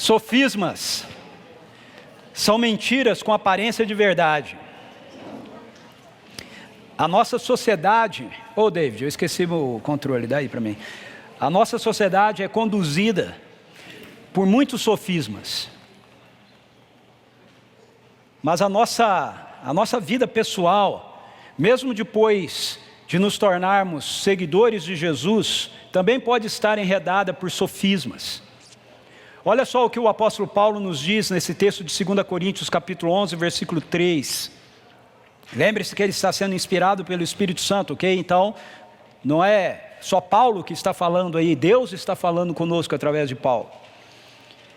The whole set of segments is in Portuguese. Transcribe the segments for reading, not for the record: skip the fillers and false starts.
Sofismas são mentiras com aparência de verdade. A nossa sociedade... David, eu esqueci o controle, daí para mim. A nossa sociedade é conduzida por muitos sofismas. Mas a nossa vida pessoal, mesmo depois de nos tornarmos seguidores de Jesus, também pode estar enredada por sofismas. Olha só o que o apóstolo Paulo nos diz nesse texto de 2 Coríntios capítulo 11, versículo 3. Lembre-se que ele está sendo inspirado pelo Espírito Santo, ok? Então, não é só Paulo que está falando aí, Deus está falando conosco através de Paulo.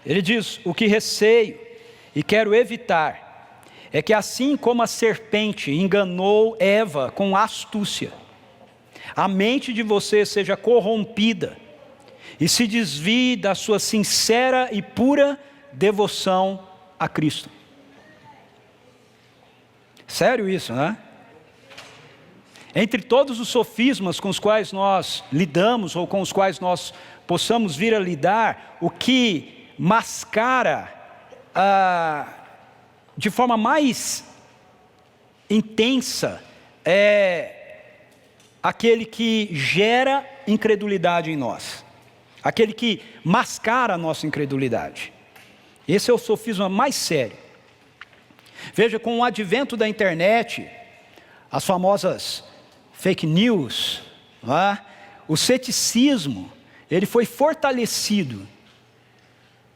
Ele diz: o que receio e quero evitar é que assim como a serpente enganou Eva com astúcia, a mente de vocês seja corrompida e se desvie da sua sincera e pura devoção a Cristo. Sério isso, né? Entre todos os sofismas com os quais nós lidamos, ou com os quais nós possamos vir a lidar, o que mascara de forma mais intensa é aquele que gera incredulidade em nós, aquele que mascara a nossa incredulidade. Esse é o sofisma mais sério. Veja, com o advento da internet, as famosas fake news, o ceticismo, ele foi fortalecido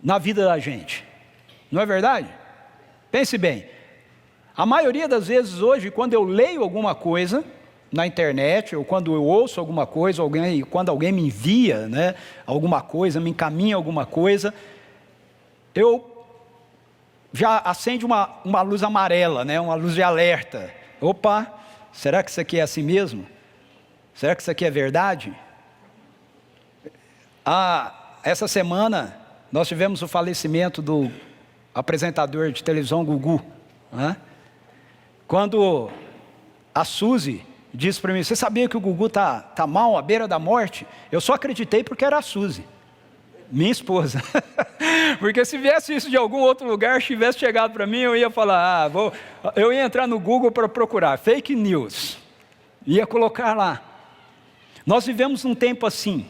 na vida da gente. Não é verdade? Pense bem, a maioria das vezes hoje, quando eu leio alguma coisa na internet, ou quando eu ouço alguma coisa, quando alguém me envia, alguma coisa, me encaminha alguma coisa, eu já acende uma luz amarela, uma luz de alerta. Opa, será que isso aqui é assim mesmo? Será que isso aqui é verdade? Essa semana nós tivemos o falecimento do apresentador de televisão Gugu. Quando a Suzy disse para mim: você sabia que o Gugu tá mal, à beira da morte? Eu só acreditei porque era a Suzy, minha esposa. Porque se viesse isso de algum outro lugar, tivesse chegado para mim, eu ia falar, eu ia entrar no Google para procurar fake news, ia colocar lá. Nós vivemos num tempo assim,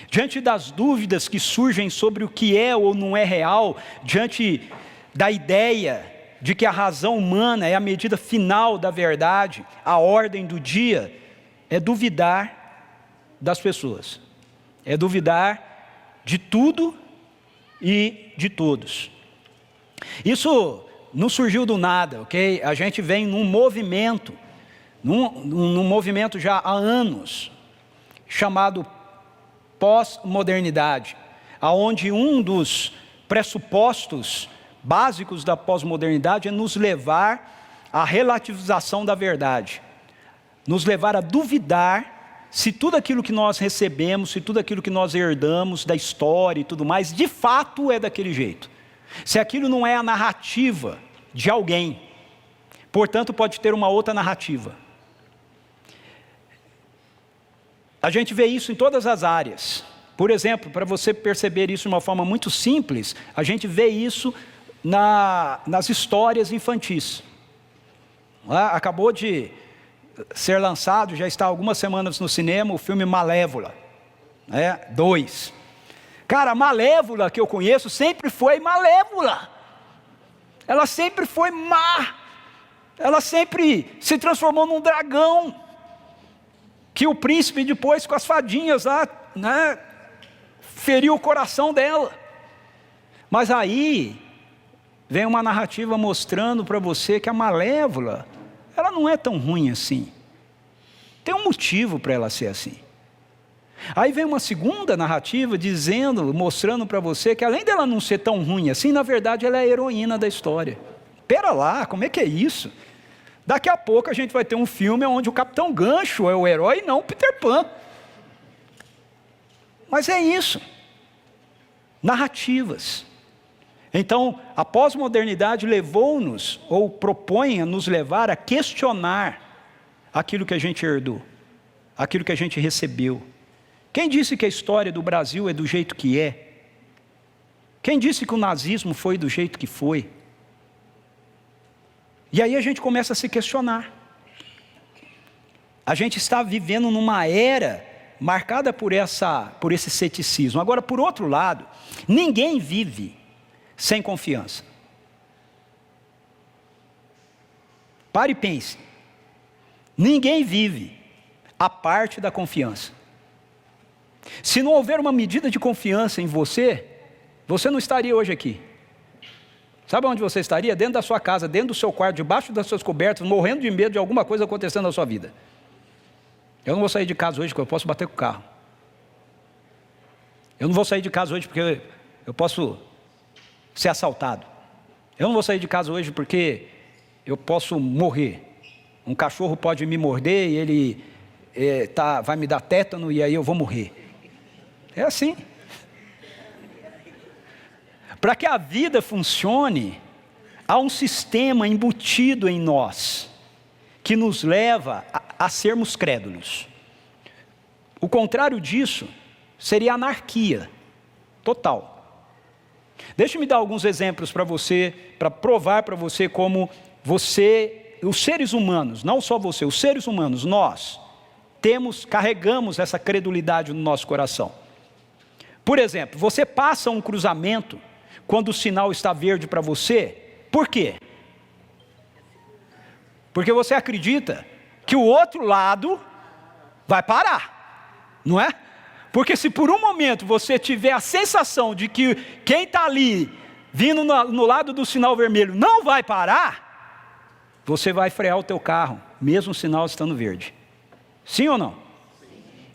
diante das dúvidas que surgem sobre o que é ou não é real, diante da ideia de que a razão humana é a medida final da verdade, a ordem do dia, é duvidar das pessoas, é duvidar de tudo e de todos. Isso não surgiu do nada, ok? A gente vem num movimento já há anos, chamado pós-modernidade, aonde um dos pressupostos básicos da pós-modernidade é nos levar à relativização da verdade, nos levar a duvidar se tudo aquilo que nós recebemos, se tudo aquilo que nós herdamos da história e tudo mais, de fato é daquele jeito. Se aquilo não é a narrativa de alguém, portanto pode ter uma outra narrativa. A gente vê isso em todas as áreas. Por exemplo, para você perceber isso de uma forma muito simples, a gente vê isso nas histórias infantis. Acabou de ser lançado, já está há algumas semanas no cinema, o filme Malévola 2. Cara, a Malévola que eu conheço sempre foi malévola. Ela sempre foi má. Ela sempre se transformou num dragão, que o príncipe depois com as fadinhas lá, feriu o coração dela. Mas aí vem uma narrativa mostrando para você que a Malévola, ela não é tão ruim assim. Tem um motivo para ela ser assim. Aí vem uma segunda narrativa mostrando para você que além dela não ser tão ruim assim, na verdade ela é a heroína da história. Pera lá, como é que é isso? Daqui a pouco a gente vai ter um filme onde o Capitão Gancho é o herói e não o Peter Pan. Mas é isso. Narrativas. Então, a pós-modernidade levou-nos, ou propõe a nos levar a questionar aquilo que a gente herdou, aquilo que a gente recebeu. Quem disse que a história do Brasil é do jeito que é? Quem disse que o nazismo foi do jeito que foi? E aí a gente começa a se questionar. A gente está vivendo numa era marcada por esse ceticismo. Agora, por outro lado, ninguém vive sem confiança. Pare e pense. Ninguém vive a parte da confiança. Se não houver uma medida de confiança em você, você não estaria hoje aqui. Sabe onde você estaria? Dentro da sua casa, dentro do seu quarto, debaixo das suas cobertas, morrendo de medo de alguma coisa acontecendo na sua vida. Eu não vou sair de casa hoje porque eu posso bater com o carro. Eu não vou sair de casa hoje porque eu posso ser assaltado. Eu não vou sair de casa hoje porque eu posso morrer. Um cachorro pode me morder e ele vai me dar tétano e aí eu vou morrer. É assim. Para que a vida funcione, há um sistema embutido em nós, que nos leva a sermos crédulos. O contrário disso seria anarquia total. Deixe-me dar alguns exemplos para você, para provar para você como os seres humanos, não só você, os seres humanos, nós carregamos essa credulidade no nosso coração. Por exemplo, você passa um cruzamento quando o sinal está verde para você, por quê? Porque você acredita que o outro lado vai parar, não é? Porque se por um momento você tiver a sensação de que quem está ali, vindo no lado do sinal vermelho, não vai parar, você vai frear o teu carro, mesmo o sinal estando verde. Sim ou não?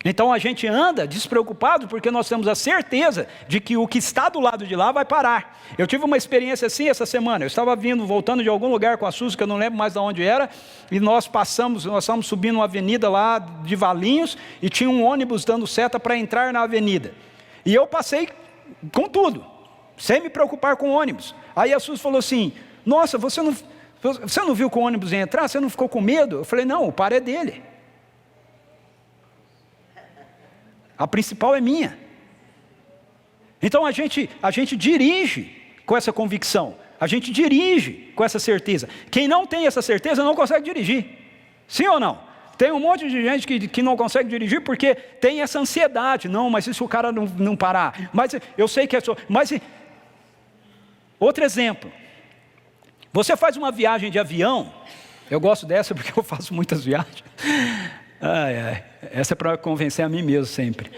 Então a gente anda despreocupado porque nós temos a certeza de que o que está do lado de lá vai parar. Eu tive uma experiência assim essa semana. Eu estava voltando de algum lugar com a Suzy, que eu não lembro mais de onde era, e nós estávamos subindo uma avenida lá de Valinhos, e tinha um ônibus dando seta para entrar na avenida. E eu passei com tudo, sem me preocupar com o ônibus. Aí a Suzy falou assim: nossa, você não viu que o ônibus ia entrar? Você não ficou com medo? Eu falei: não, o par é dele. A principal é minha. Então a gente dirige com essa convicção. A gente dirige com essa certeza. Quem não tem essa certeza não consegue dirigir. Sim ou não? Tem um monte de gente que não consegue dirigir porque tem essa ansiedade. Não, mas e se o cara não parar? Mas eu sei que é só... Mas outro exemplo. Você faz uma viagem de avião. Eu gosto dessa porque eu faço muitas viagens. Essa é para convencer a mim mesmo sempre.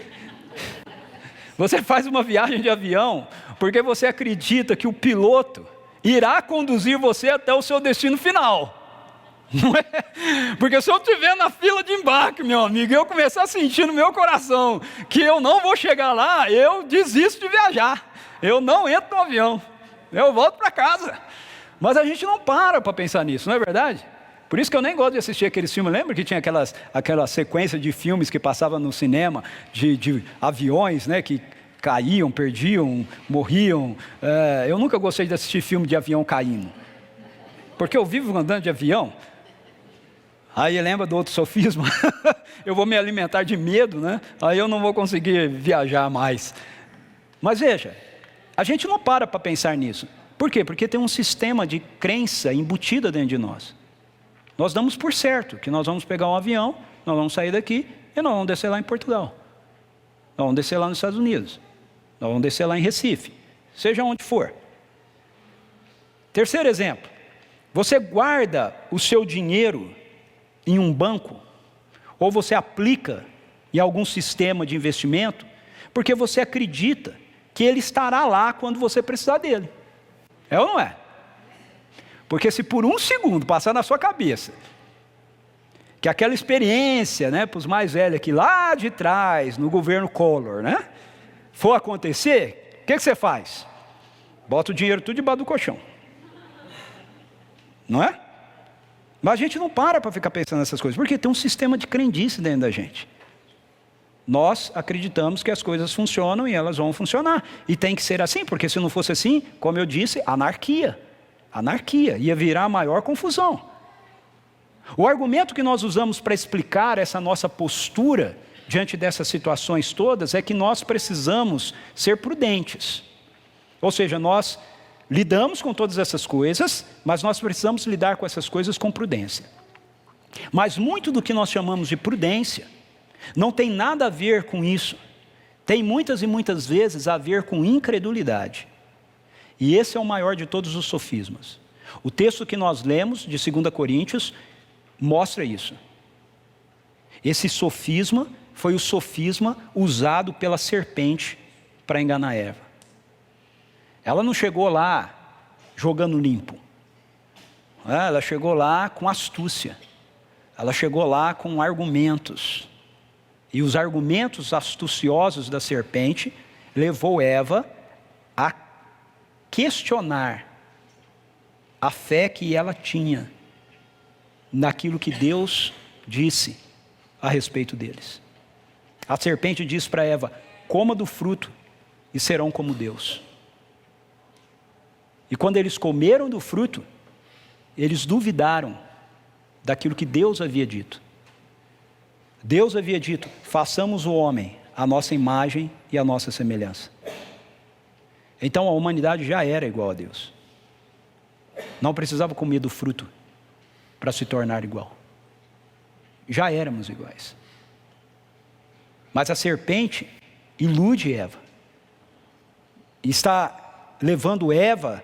Você faz uma viagem de avião porque você acredita que o piloto irá conduzir você até o seu destino final. Não é? Porque se eu estiver na fila de embarque, meu amigo, e eu começar a sentir no meu coração que eu não vou chegar lá, eu desisto de viajar. Eu não entro no avião. Eu volto para casa. Mas a gente não para pensar nisso, não é verdade? Por isso que eu nem gosto de assistir aqueles filmes. Lembra que tinha aquela sequência de filmes que passavam no cinema, de aviões, né, que caíam, perdiam, morriam. Eu nunca gostei de assistir filme de avião caindo. Porque eu vivo andando de avião. Aí lembra do outro sofisma? Eu vou me alimentar de medo, né? Aí eu não vou conseguir viajar mais. Mas veja, a gente não para pensar nisso. Por quê? Porque tem um sistema de crença embutido dentro de nós. Nós damos por certo que nós vamos pegar um avião, nós vamos sair daqui e nós vamos descer lá em Portugal. Nós vamos descer lá nos Estados Unidos. Nós vamos descer lá em Recife. Seja onde for. Terceiro exemplo. Você guarda o seu dinheiro em um banco ou você aplica em algum sistema de investimento porque você acredita que ele estará lá quando você precisar dele. É ou não é? Porque se por um segundo passar na sua cabeça que aquela experiência, né, para os mais velhos aqui, lá de trás, no governo Collor, né, for acontecer, o que você faz? Bota o dinheiro tudo debaixo do colchão. Não é? Mas a gente não para ficar pensando nessas coisas, porque tem um sistema de crendice dentro da gente. Nós acreditamos que as coisas funcionam e elas vão funcionar. E tem que ser assim, porque se não fosse assim, como eu disse, anarquia. Anarquia, ia virar a maior confusão. O argumento que nós usamos para explicar essa nossa postura diante dessas situações todas é que nós precisamos ser prudentes. Ou seja, nós lidamos com todas essas coisas, mas nós precisamos lidar com essas coisas com prudência. Mas muito do que nós chamamos de prudência não tem nada a ver com isso. Tem muitas e muitas vezes a ver com incredulidade. E esse é o maior de todos os sofismas. O texto que nós lemos de 2 Coríntios mostra isso. Esse sofisma foi o sofisma usado pela serpente para enganar Eva. Ela não chegou lá jogando limpo. Ela chegou lá com astúcia. Ela chegou lá com argumentos. E os argumentos astuciosos da serpente levou Eva a questionar a fé que ela tinha naquilo que Deus disse a respeito deles. A serpente disse para Eva: coma do fruto e serão como Deus. E quando eles comeram do fruto, eles duvidaram daquilo que Deus havia dito. Deus havia dito: façamos o homem à nossa imagem e à nossa semelhança. Então a humanidade já era igual a Deus. Não precisava comer do fruto para se tornar igual. Já éramos iguais. Mas a serpente ilude Eva. E está levando Eva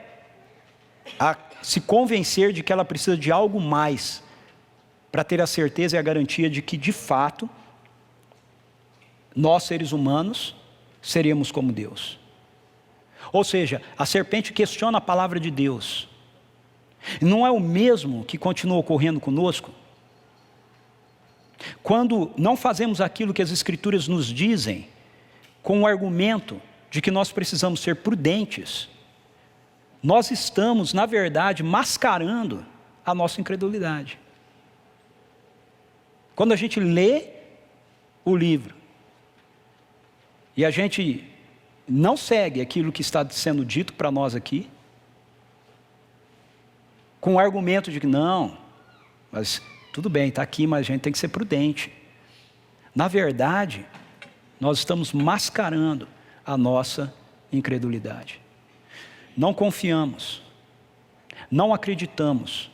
a se convencer de que ela precisa de algo mais para ter a certeza e a garantia de que, de fato, nós, seres humanos, seremos como Deus. Ou seja, a serpente questiona a palavra de Deus. Não é o mesmo que continua ocorrendo conosco? Quando não fazemos aquilo que as Escrituras nos dizem, com o argumento de que nós precisamos ser prudentes, nós estamos, na verdade, mascarando a nossa incredulidade. Quando a gente lê o livro e a gente não segue aquilo que está sendo dito para nós aqui, com o argumento de que não, mas tudo bem, está aqui, mas a gente tem que ser prudente. Na verdade, nós estamos mascarando a nossa incredulidade. Não confiamos, não acreditamos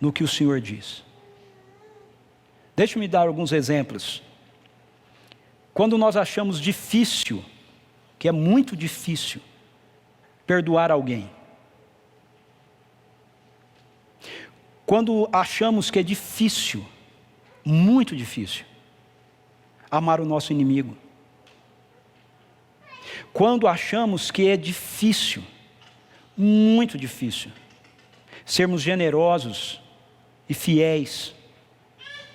no que o Senhor diz. Deixe-me dar alguns exemplos. Quando nós achamos difícil, que é muito difícil, perdoar alguém. Quando achamos que é difícil, muito difícil, amar o nosso inimigo. Quando achamos que é difícil, muito difícil, sermos generosos e fiéis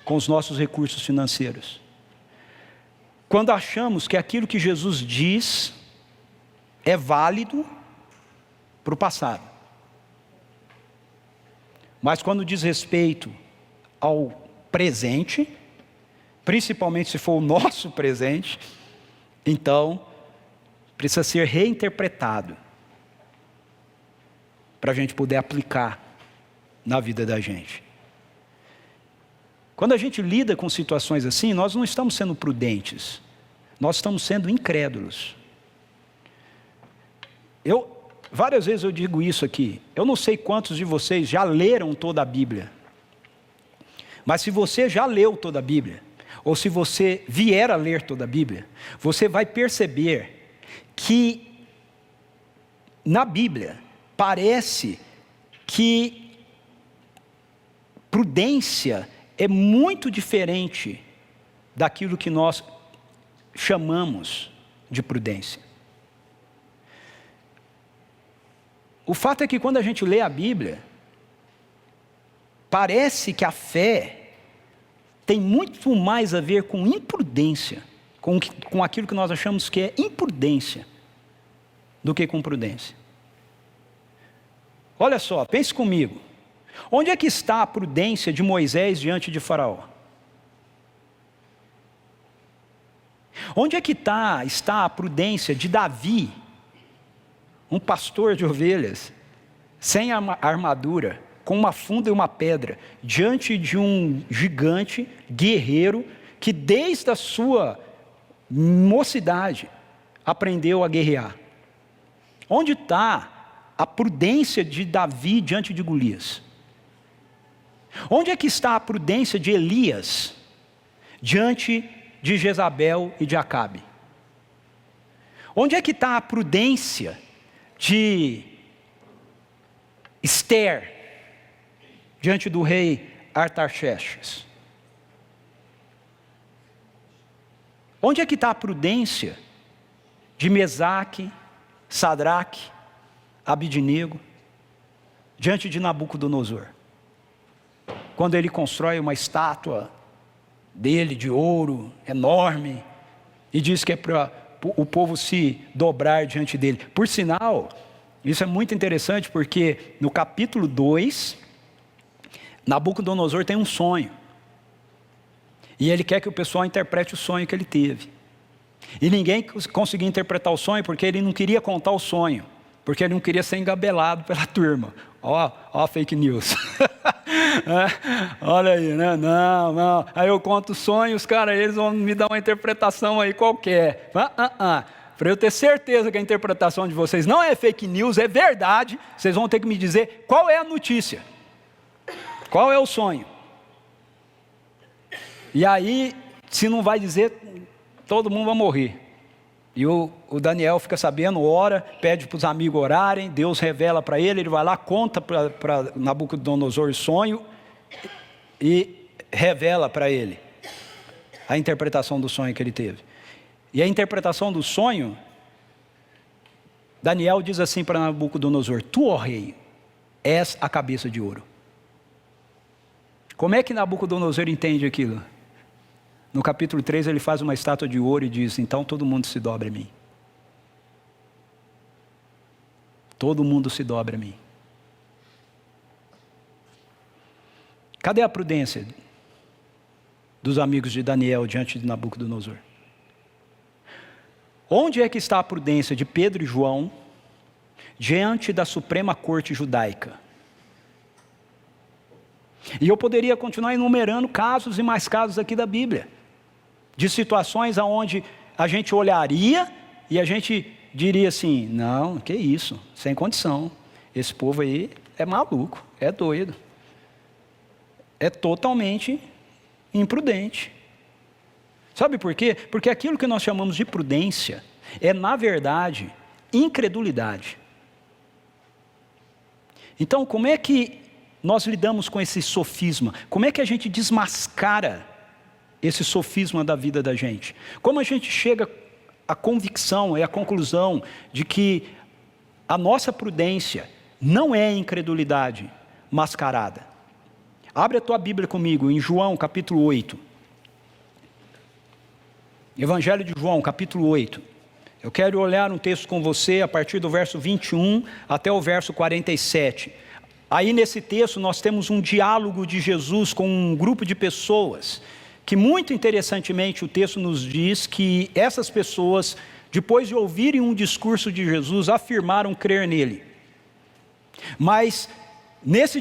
com os nossos recursos financeiros. Quando achamos que aquilo que Jesus diz é válido para o passado. Mas quando diz respeito ao presente, principalmente se for o nosso presente, então precisa ser reinterpretado para a gente poder aplicar na vida da gente. Quando a gente lida com situações assim, nós não estamos sendo prudentes, nós estamos sendo incrédulos. Várias vezes eu digo isso aqui, eu não sei quantos de vocês já leram toda a Bíblia, mas se você já leu toda a Bíblia, ou se você vier a ler toda a Bíblia, você vai perceber que na Bíblia parece que prudência é muito diferente daquilo que nós chamamos de prudência. O fato é que quando a gente lê a Bíblia, parece que a fé tem muito mais a ver com imprudência, com aquilo que nós achamos que é imprudência, do que com prudência. Olha só, pense comigo. Onde é que está a prudência de Moisés diante de Faraó? Onde é que está a prudência de Davi, um pastor de ovelhas, sem armadura, com uma funda e uma pedra, diante de um gigante guerreiro que desde a sua mocidade aprendeu a guerrear? Onde está a prudência de Davi diante de Golias? Onde é que está a prudência de Elias diante de Jezabel e de Acabe? Onde é que está a prudência de Esther diante do rei Artaxerxes? Onde é que está a prudência de Mesaque, Sadraque, Abidnego diante de Nabucodonosor? Quando ele constrói uma estátua dele de ouro enorme e diz que é para o povo se dobrar diante dele. Por sinal, isso é muito interessante porque no capítulo 2, Nabucodonosor tem um sonho. E ele quer que o pessoal interprete o sonho que ele teve. E ninguém conseguia interpretar o sonho porque ele não queria contar o sonho. Porque ele não queria ser engabelado pela turma. Ó fake news. Olha aí, né? Não. Aí eu conto o sonho, os caras, eles vão me dar uma interpretação aí qualquer. Para eu ter certeza que a interpretação de vocês não é fake news, é verdade, vocês vão ter que me dizer qual é a notícia. Qual é o sonho? E aí, se não vai dizer, todo mundo vai morrer. E o Daniel fica sabendo, ora, pede para os amigos orarem, Deus revela para ele vai lá, conta para Nabucodonosor o sonho e revela para ele a interpretação do sonho que ele teve. E a interpretação do sonho, Daniel diz assim para Nabucodonosor: tu, ó rei, és a cabeça de ouro. Como é que Nabucodonosor entende aquilo? No capítulo 3 ele faz uma estátua de ouro e diz: então todo mundo se dobra a mim. Todo mundo se dobra a mim. Cadê a prudência dos amigos de Daniel diante de Nabucodonosor? Onde é que está a prudência de Pedro e João diante da Suprema Corte Judaica? E eu poderia continuar enumerando casos e mais casos aqui da Bíblia, de situações onde a gente olharia e a gente diria assim: não, que isso, sem condição, esse povo aí é maluco, é doido, é totalmente imprudente. Sabe por quê? Porque aquilo que nós chamamos de prudência é, na verdade, incredulidade. Então, como é que nós lidamos com esse sofisma? Como é que a gente desmascara esse sofisma da vida da gente? Como a gente chega à convicção e à conclusão de que a nossa prudência não é incredulidade mascarada? Abre a tua Bíblia comigo em João capítulo 8. Evangelho de João capítulo 8. Eu quero olhar um texto com você a partir do verso 21 até o verso 47. Aí nesse texto nós temos um diálogo de Jesus com um grupo de pessoas, que muito interessantemente o texto nos diz que essas pessoas, depois de ouvirem um discurso de Jesus, afirmaram crer nele. Mas nesse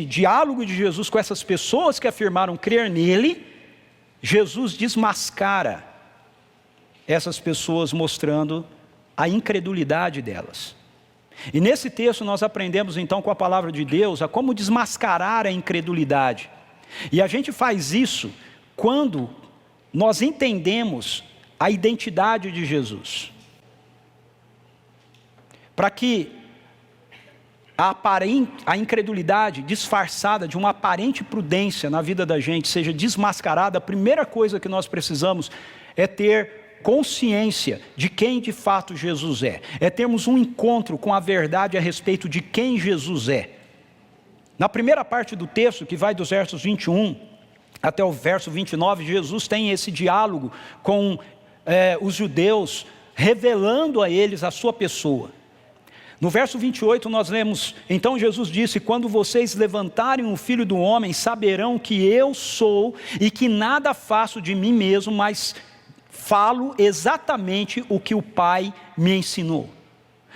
diálogo de Jesus com essas pessoas que afirmaram crer nele, Jesus desmascara essas pessoas, mostrando a incredulidade delas. E nesse texto nós aprendemos então com a palavra de Deus a como desmascarar a incredulidade. E a gente faz isso quando nós entendemos a identidade de Jesus. Para que a incredulidade disfarçada de uma aparente prudência na vida da gente seja desmascarada, a primeira coisa que nós precisamos é ter consciência de quem de fato Jesus é. É termos um encontro com a verdade a respeito de quem Jesus é. Na primeira parte do texto, que vai dos versos 21 até o verso 29, Jesus tem esse diálogo com os judeus, revelando a eles a sua pessoa. No verso 28 nós lemos: então Jesus disse: quando vocês levantarem o Filho do Homem, saberão que eu sou e que nada faço de mim mesmo, mas falo exatamente o que o Pai me ensinou.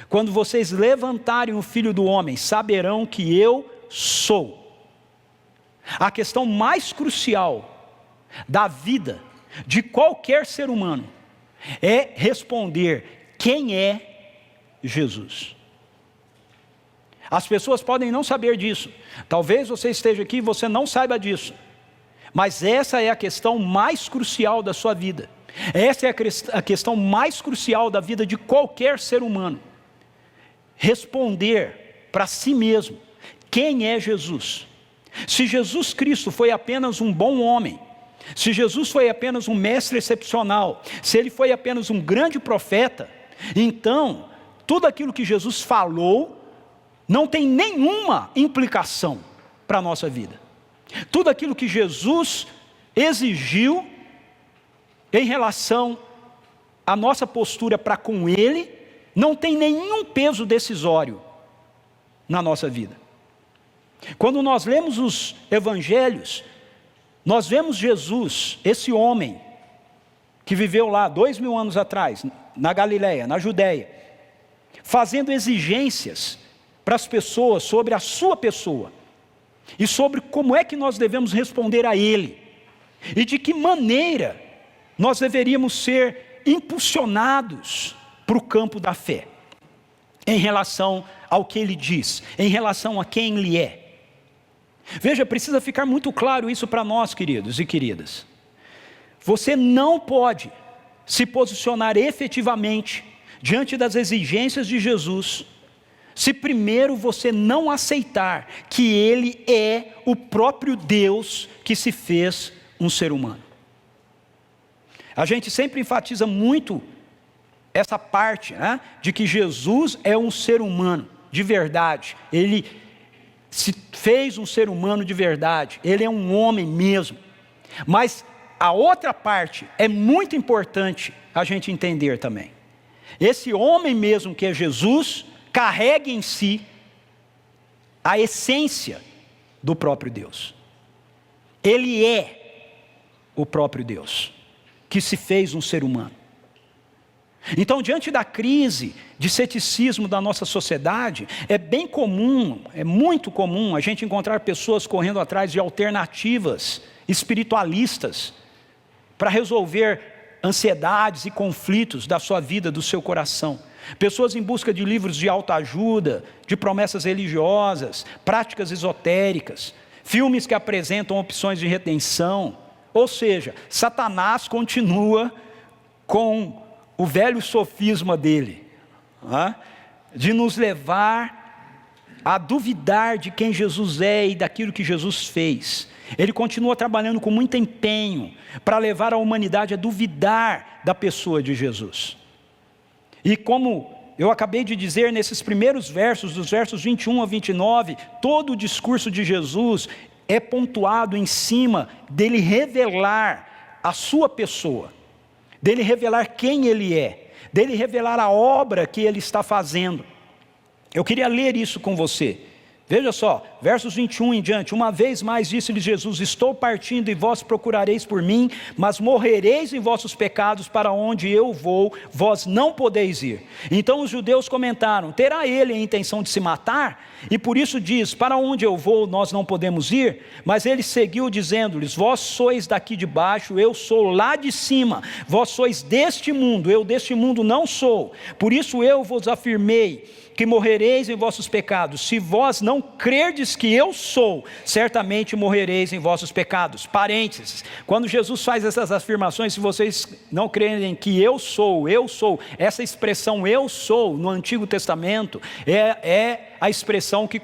Quando vocês levantarem o Filho do Homem, saberão que eu sou. A questão mais crucial da vida de qualquer ser humano é responder quem é Jesus. As pessoas podem não saber disso. Talvez você esteja aqui e você não saiba disso. Mas essa é a questão mais crucial da sua vida. Essa é a questão mais crucial da vida de qualquer ser humano. Responder para si mesmo: quem é Jesus? Se Jesus Cristo foi apenas um bom homem, se Jesus foi apenas um mestre excepcional, se ele foi apenas um grande profeta, então tudo aquilo que Jesus falou não tem nenhuma implicação para a nossa vida. Tudo aquilo que Jesus exigiu em relação à nossa postura para com Ele, não tem nenhum peso decisório na nossa vida. Quando nós lemos os evangelhos, nós vemos Jesus, esse homem, que viveu lá 2000 anos atrás, na Galileia, na Judéia, fazendo exigências para as pessoas sobre a sua pessoa, e sobre como é que nós devemos responder a Ele, e de que maneira nós deveríamos ser impulsionados para o campo da fé, em relação ao que Ele diz, em relação a quem Ele é. Veja, precisa ficar muito claro isso para nós, queridos e queridas. Você não pode se posicionar efetivamente diante das exigências de Jesus, se primeiro você não aceitar que Ele é o próprio Deus que se fez um ser humano. A gente sempre enfatiza muito essa parte, né, de que Jesus é um ser humano de verdade. Ele se fez um ser humano de verdade. Ele é um homem mesmo. Mas a outra parte é muito importante a gente entender também. Esse homem mesmo que é Jesus carrega em si a essência do próprio Deus. Ele é o próprio Deus que se fez um ser humano. Então, diante da crise de ceticismo da nossa sociedade, é bem comum, é muito comum a gente encontrar pessoas correndo atrás de alternativas espiritualistas para resolver ansiedades e conflitos da sua vida, do seu coração. Pessoas em busca de livros de autoajuda, de promessas religiosas, práticas esotéricas, filmes que apresentam opções de redenção. Ou seja, Satanás continua com o velho sofisma dele, de nos levar a duvidar de quem Jesus é e daquilo que Jesus fez. Ele continua trabalhando com muito empenho para levar a humanidade a duvidar da pessoa de Jesus. E como eu acabei de dizer nesses primeiros versos, dos versos 21 a 29, todo o discurso de Jesus é pontuado em cima dele revelar a sua pessoa, dele revelar quem ele é, dele revelar a obra que ele está fazendo. Eu queria ler isso com você. Veja só, versos 21 em diante: uma vez mais disse-lhe Jesus: estou partindo e vós procurareis por mim, mas morrereis em vossos pecados, para onde eu vou, vós não podeis ir. Então os judeus comentaram: terá ele a intenção de se matar? E por isso diz: para onde eu vou, nós não podemos ir? Mas ele seguiu dizendo-lhes: vós sois daqui de baixo, eu sou lá de cima. Vós sois deste mundo, eu deste mundo não sou. Por isso eu vos afirmei que morrereis em vossos pecados. Se vós não crerdes que eu sou, certamente morrereis em vossos pecados. Parênteses, quando Jesus faz essas afirmações: se vocês não crerem que eu sou, essa expressão eu sou, no Antigo Testamento, é a expressão que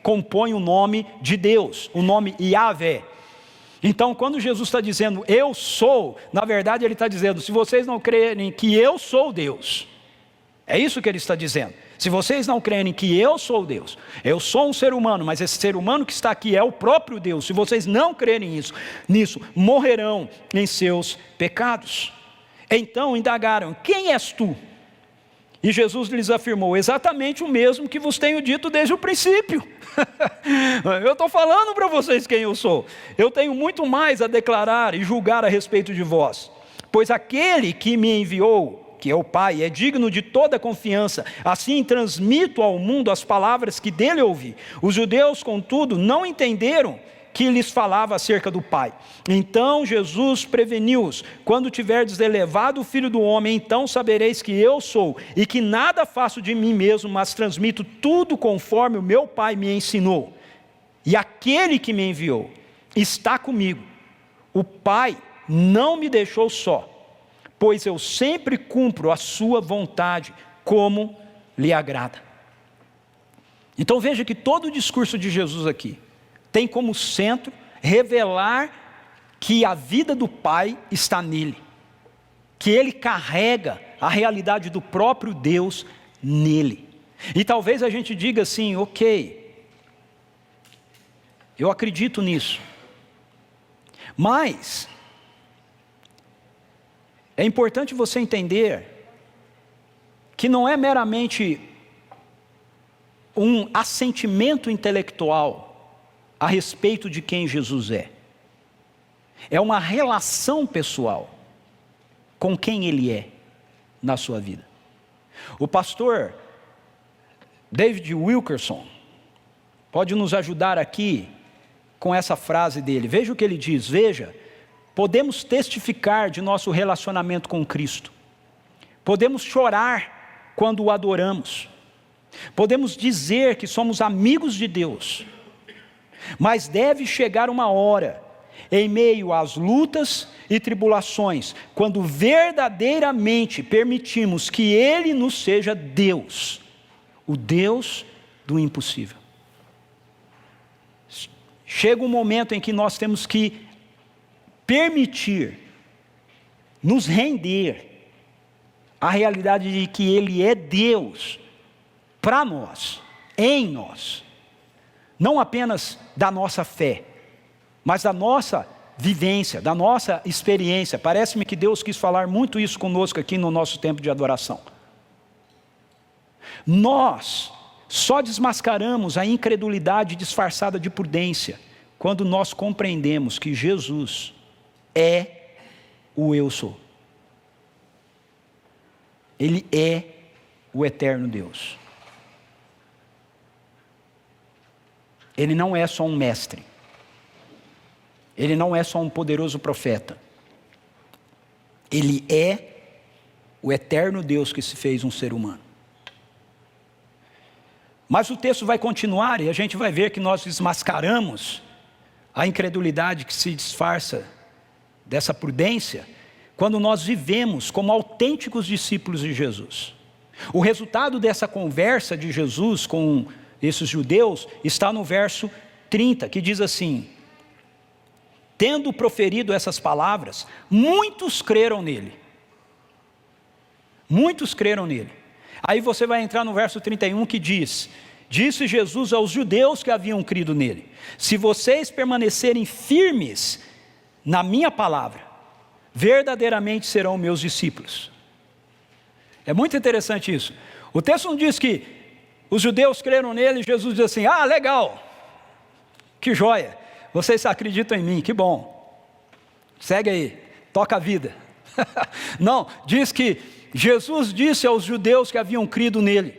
compõe o nome de Deus, o nome Yahvé. Então, quando Jesus está dizendo eu sou, na verdade ele está dizendo: se vocês não crerem que eu sou Deus, é isso que ele está dizendo. Se vocês não crerem que eu sou Deus, eu sou um ser humano, mas esse ser humano que está aqui é o próprio Deus. Se vocês não crerem nisso, morrerão em seus pecados. Então indagaram: quem és tu? E Jesus lhes afirmou: exatamente o mesmo que vos tenho dito desde o princípio. Eu estou falando para vocês quem eu sou. Eu tenho muito mais a declarar e julgar a respeito de vós. Pois aquele que me enviou, que é o Pai, é digno de toda confiança. Assim transmito ao mundo as palavras que dele ouvi. Os judeus, contudo, não entenderam que lhes falava acerca do Pai. Então Jesus preveniu-os: quando tiverdes elevado o Filho do Homem, então sabereis que eu sou, e que nada faço de mim mesmo, mas transmito tudo conforme o meu Pai me ensinou. E aquele que me enviou está comigo. O Pai não me deixou só, pois eu sempre cumpro a sua vontade, como lhe agrada. Então veja que todo o discurso de Jesus aqui tem como centro revelar que a vida do Pai está nele, que ele carrega a realidade do próprio Deus nele. E talvez a gente diga assim: ok, eu acredito nisso, mas é importante você entender que não é meramente um assentimento intelectual a respeito de quem Jesus é. É uma relação pessoal com quem Ele é na sua vida. O pastor David Wilkerson pode nos ajudar aqui com essa frase dele. Veja o que ele diz: veja, podemos testificar de nosso relacionamento com Cristo. Podemos chorar quando o adoramos. Podemos dizer que somos amigos de Deus. Mas deve chegar uma hora, em meio às lutas e tribulações, quando verdadeiramente permitimos que Ele nos seja Deus, o Deus do impossível. Chega um momento em que nós temos que permitir, nos render à realidade de que Ele é Deus para nós, em nós. Não apenas da nossa fé, mas da nossa vivência, da nossa experiência. Parece-me que Deus quis falar muito isso conosco aqui no nosso tempo de adoração. Nós só desmascaramos a incredulidade disfarçada de prudência quando nós compreendemos que Jesus é o eu sou. Ele é o eterno Deus. Ele não é só um mestre. Ele não é só um poderoso profeta. Ele é o eterno Deus que se fez um ser humano. Mas o texto vai continuar e a gente vai ver que nós desmascaramos a incredulidade que se disfarça dessa prudência quando nós vivemos como autênticos discípulos de Jesus. O resultado dessa conversa de Jesus com esses judeus está no verso 30, que diz assim: tendo proferido essas palavras, muitos creram nele. Muitos creram nele. Aí você vai entrar no verso 31 que diz: disse Jesus aos judeus que haviam crido nele: se vocês permanecerem firmes na minha palavra, verdadeiramente serão meus discípulos. É muito interessante isso. O texto não diz que os judeus creram nele e Jesus diz assim: ah, legal, que joia, vocês acreditam em mim, que bom, segue aí, toca a vida. Não, diz que Jesus disse aos judeus que haviam crido nele,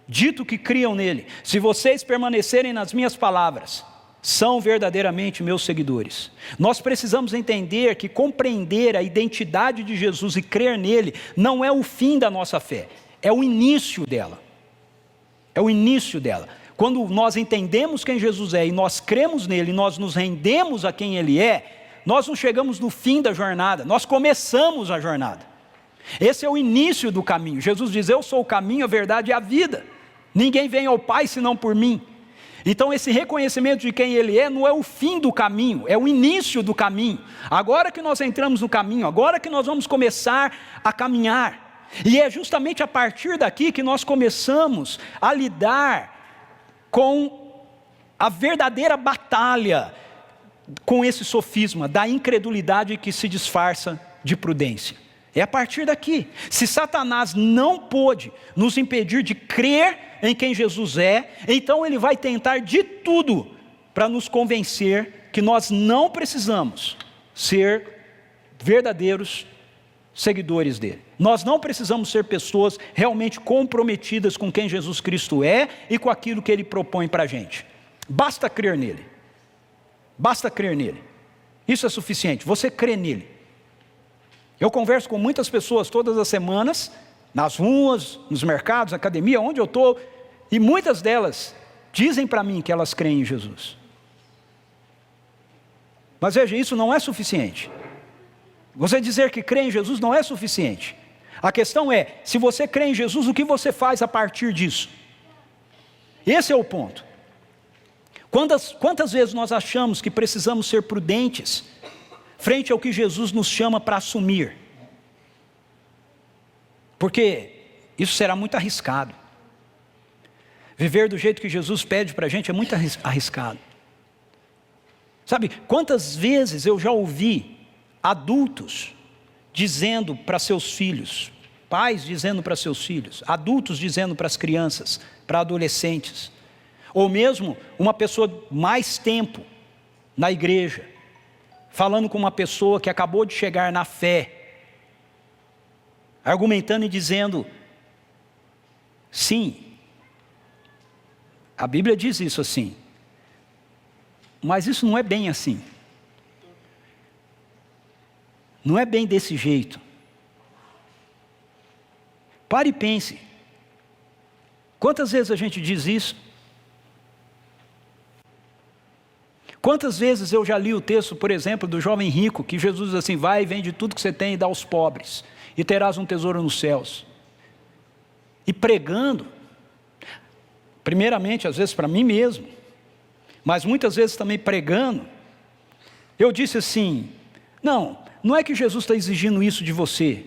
dito que criam nele: se vocês permanecerem nas minhas palavras, são verdadeiramente meus seguidores. Nós precisamos entender que compreender a identidade de Jesus e crer nele não é o fim da nossa fé, é o início dela. É o início dela. Quando nós entendemos quem Jesus é e nós cremos nele, nós nos rendemos a quem ele é, nós não chegamos no fim da jornada, nós começamos a jornada. Esse é o início do caminho. Jesus diz: eu sou o caminho, a verdade e a vida. Ninguém vem ao Pai senão por mim. Então esse reconhecimento de quem ele é não é o fim do caminho, é o início do caminho. Agora que nós entramos no caminho, agora que nós vamos começar a caminhar. E é justamente a partir daqui que nós começamos a lidar com a verdadeira batalha com esse sofisma da incredulidade que se disfarça de prudência. É a partir daqui. Se Satanás não pôde nos impedir de crer em quem Jesus é, então ele vai tentar de tudo para nos convencer que nós não precisamos ser verdadeiros seguidores dele. Nós não precisamos ser pessoas realmente comprometidas com quem Jesus Cristo é e com aquilo que ele propõe para a gente. Basta crer nele. Basta crer nele. Isso é suficiente, você crê nele. Eu converso com muitas pessoas todas as semanas, nas ruas, nos mercados, na academia, onde eu estou, e muitas delas dizem para mim que elas creem em Jesus. Mas veja, isso não é suficiente. Você dizer que crê em Jesus não é suficiente. A questão é, se você crê em Jesus, o que você faz a partir disso? Esse é o ponto. Quantas vezes nós achamos que precisamos ser prudentes frente ao que Jesus nos chama para assumir? Porque isso será muito arriscado. Viver do jeito que Jesus pede para a gente é muito arriscado. Sabe, quantas vezes eu já ouvi adultos dizendo para seus filhos, pais dizendo para seus filhos, adultos dizendo para as crianças, para adolescentes, ou mesmo uma pessoa mais tempo na igreja, falando com uma pessoa que acabou de chegar na fé, argumentando e dizendo, sim, a Bíblia diz isso assim, mas isso não é bem assim. Não é bem desse jeito. Pare e pense. Quantas vezes a gente diz isso? Quantas vezes eu já li o texto, por exemplo, do jovem rico, que Jesus diz assim, vai e vende tudo que você tem e dá aos pobres, e terás um tesouro nos céus. E pregando, primeiramente, às vezes para mim mesmo, mas muitas vezes também pregando, eu disse assim, não é que Jesus está exigindo isso de você,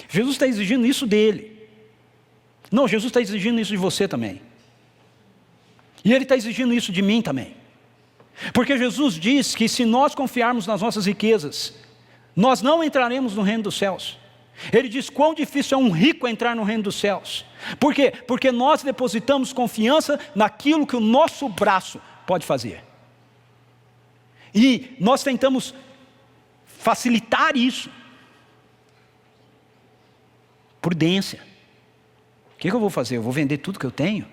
Jesus está exigindo isso dele. Não, Jesus está exigindo isso de você também. E Ele está exigindo isso de mim também. Porque Jesus diz que se nós confiarmos nas nossas riquezas, nós não entraremos no reino dos céus. Ele diz quão difícil é um rico entrar no reino dos céus. Por quê? Porque nós depositamos confiança naquilo que o nosso braço pode fazer. E nós tentamos facilitar isso. Prudência. O que eu vou fazer? Eu vou vender tudo que eu tenho?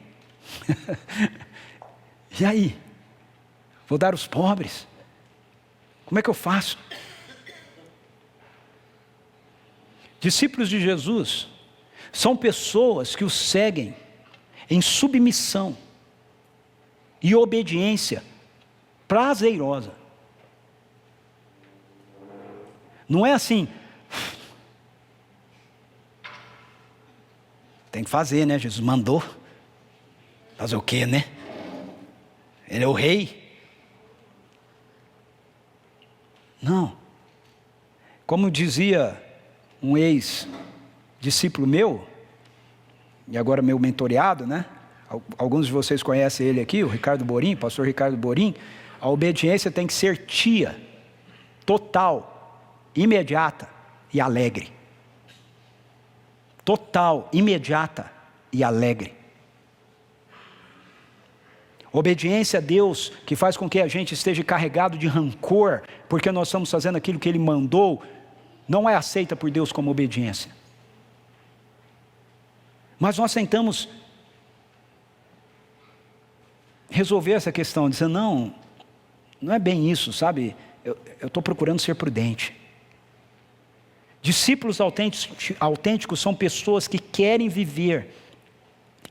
E aí? Vou dar aos pobres? Como é que eu faço? Discípulos de Jesus são pessoas que o seguem em submissão e obediência prazerosa. Não é assim, tem que fazer, né? Jesus mandou. Fazer o quê, né? Ele é o rei. Não. Como dizia um ex-discípulo meu, e agora meu mentoreado, né? Alguns de vocês conhecem ele aqui, o Ricardo Borim, pastor Ricardo Borim. A obediência tem que ser tia, total, imediata e alegre. Total, imediata e alegre. Obediência a Deus que faz com que a gente esteja carregado de rancor, porque nós estamos fazendo aquilo que Ele mandou, não é aceita por Deus como obediência. Mas nós tentamos resolver essa questão, dizendo, não é bem isso, sabe? Eu estou procurando ser prudente. Discípulos autênticos são pessoas que querem viver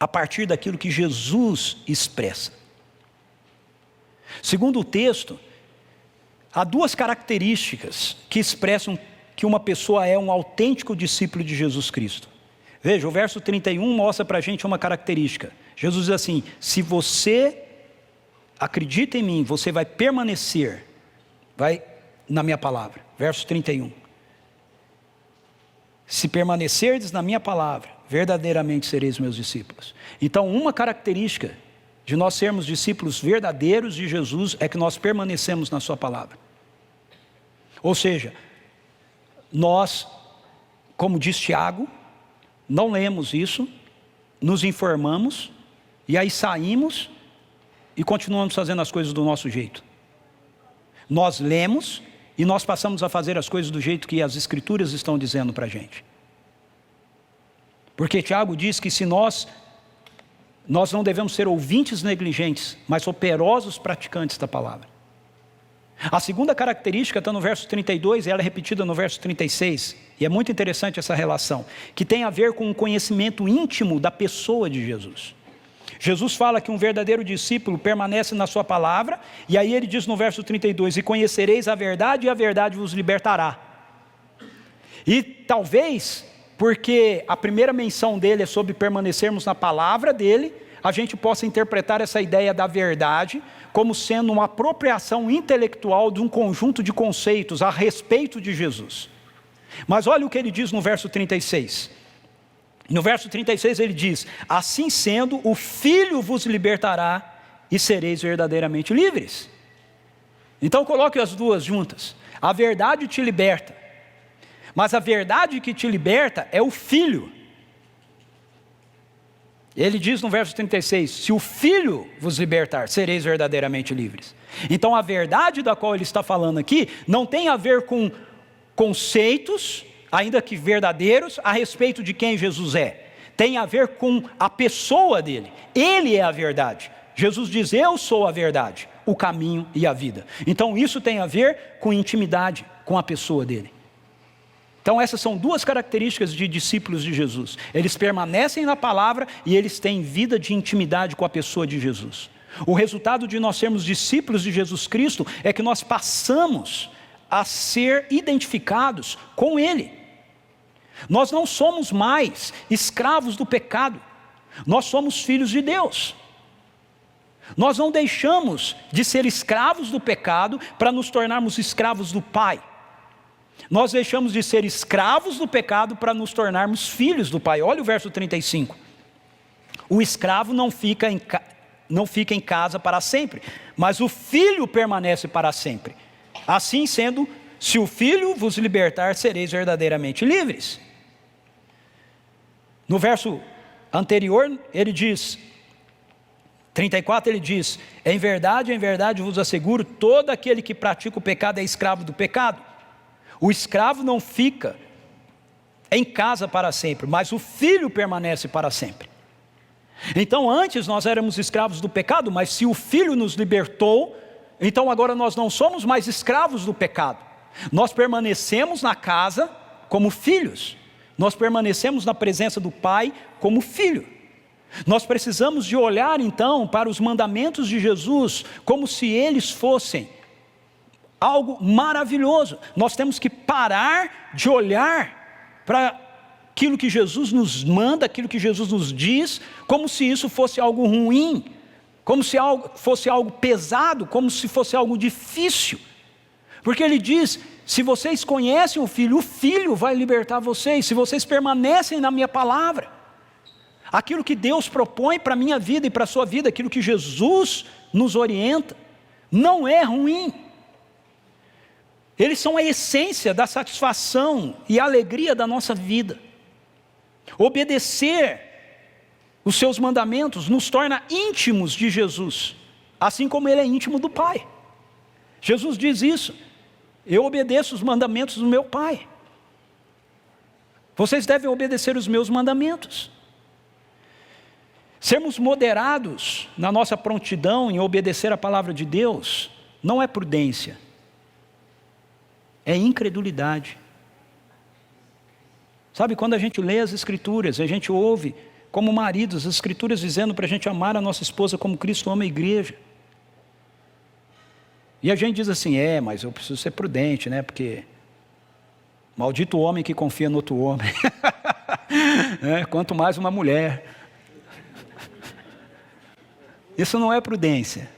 a partir daquilo que Jesus expressa. Segundo o texto, há duas características que expressam que uma pessoa é um autêntico discípulo de Jesus Cristo. Veja, o verso 31 mostra para a gente uma característica. Jesus diz assim, se você acredita em mim, você vai permanecer, na minha palavra. Verso 31. Se permanecerdes na minha palavra, verdadeiramente sereis meus discípulos. Então, uma característica de nós sermos discípulos verdadeiros de Jesus é que nós permanecemos na sua palavra. Ou seja, nós, como diz Tiago, não lemos isso, nos informamos, e aí saímos e continuamos fazendo as coisas do nosso jeito. Nós lemos e nós passamos a fazer as coisas do jeito que as Escrituras estão dizendo para a gente. Porque Tiago diz que se nós não devemos ser ouvintes negligentes, mas operosos praticantes da palavra. A segunda característica está no verso 32 e ela é repetida no verso 36. E é muito interessante essa relação, que tem a ver com o conhecimento íntimo da pessoa de Jesus. Jesus fala que um verdadeiro discípulo permanece na sua palavra, e aí ele diz no verso 32, e conhecereis a verdade, e a verdade vos libertará. E talvez, porque a primeira menção dele é sobre permanecermos na palavra dele, a gente possa interpretar essa ideia da verdade como sendo uma apropriação intelectual de um conjunto de conceitos a respeito de Jesus. Mas olha o que ele diz no verso 36. No verso 36 ele diz, assim sendo, o Filho vos libertará e sereis verdadeiramente livres. Então coloque as duas juntas. A verdade te liberta, mas a verdade que te liberta é o Filho. Ele diz no verso 36, se o Filho vos libertar, sereis verdadeiramente livres. Então a verdade da qual ele está falando aqui, não tem a ver com conceitos, ainda que verdadeiros, a respeito de quem Jesus é. Tem a ver com a pessoa dele. Ele é a verdade. Jesus diz, eu sou a verdade, o caminho e a vida. Então isso tem a ver com intimidade, com a pessoa dele. Então essas são duas características de discípulos de Jesus. Eles permanecem na palavra e eles têm vida de intimidade com a pessoa de Jesus. O resultado de nós sermos discípulos de Jesus Cristo é que nós passamos a ser identificados com Ele. Nós não somos mais escravos do pecado. Nós somos filhos de Deus. Nós não deixamos de ser escravos do pecado para nos tornarmos escravos do Pai. Nós deixamos de ser escravos do pecado para nos tornarmos filhos do Pai. Olha o verso 35. O escravo não fica em casa para sempre, mas o filho permanece para sempre. Assim sendo, se o Filho vos libertar, sereis verdadeiramente livres. No verso anterior, ele diz, 34 ele diz, em verdade vos asseguro, todo aquele que pratica o pecado é escravo do pecado. O escravo não fica em casa para sempre, mas o filho permanece para sempre. Então antes nós éramos escravos do pecado, mas se o Filho nos libertou, então agora nós não somos mais escravos do pecado. Nós permanecemos na casa como filhos. Nós permanecemos na presença do Pai como filho. Nós precisamos de olhar então para os mandamentos de Jesus como se eles fossem algo maravilhoso. Nós temos que parar de olhar para aquilo que Jesus nos manda, aquilo que Jesus nos diz, como se isso fosse algo ruim, como se fosse algo pesado, como se fosse algo difícil. Porque ele diz, se vocês conhecem o Filho vai libertar vocês, se vocês permanecem na minha palavra. Aquilo que Deus propõe para a minha vida e para a sua vida, aquilo que Jesus nos orienta, não é ruim. Eles são a essência da satisfação e alegria da nossa vida. Obedecer os seus mandamentos nos torna íntimos de Jesus, assim como Ele é íntimo do Pai. Jesus diz isso, eu obedeço os mandamentos do meu Pai. Vocês devem obedecer os meus mandamentos. Sermos moderados na nossa prontidão em obedecer a palavra de Deus, não é prudência, é incredulidade. Sabe, quando a gente lê as Escrituras, a gente ouve como maridos as Escrituras dizendo para a gente amar a nossa esposa como Cristo ama a igreja. E a gente diz assim, mas eu preciso ser prudente, né? Porque maldito o homem que confia no outro homem. Quanto mais uma mulher. Isso não é prudência.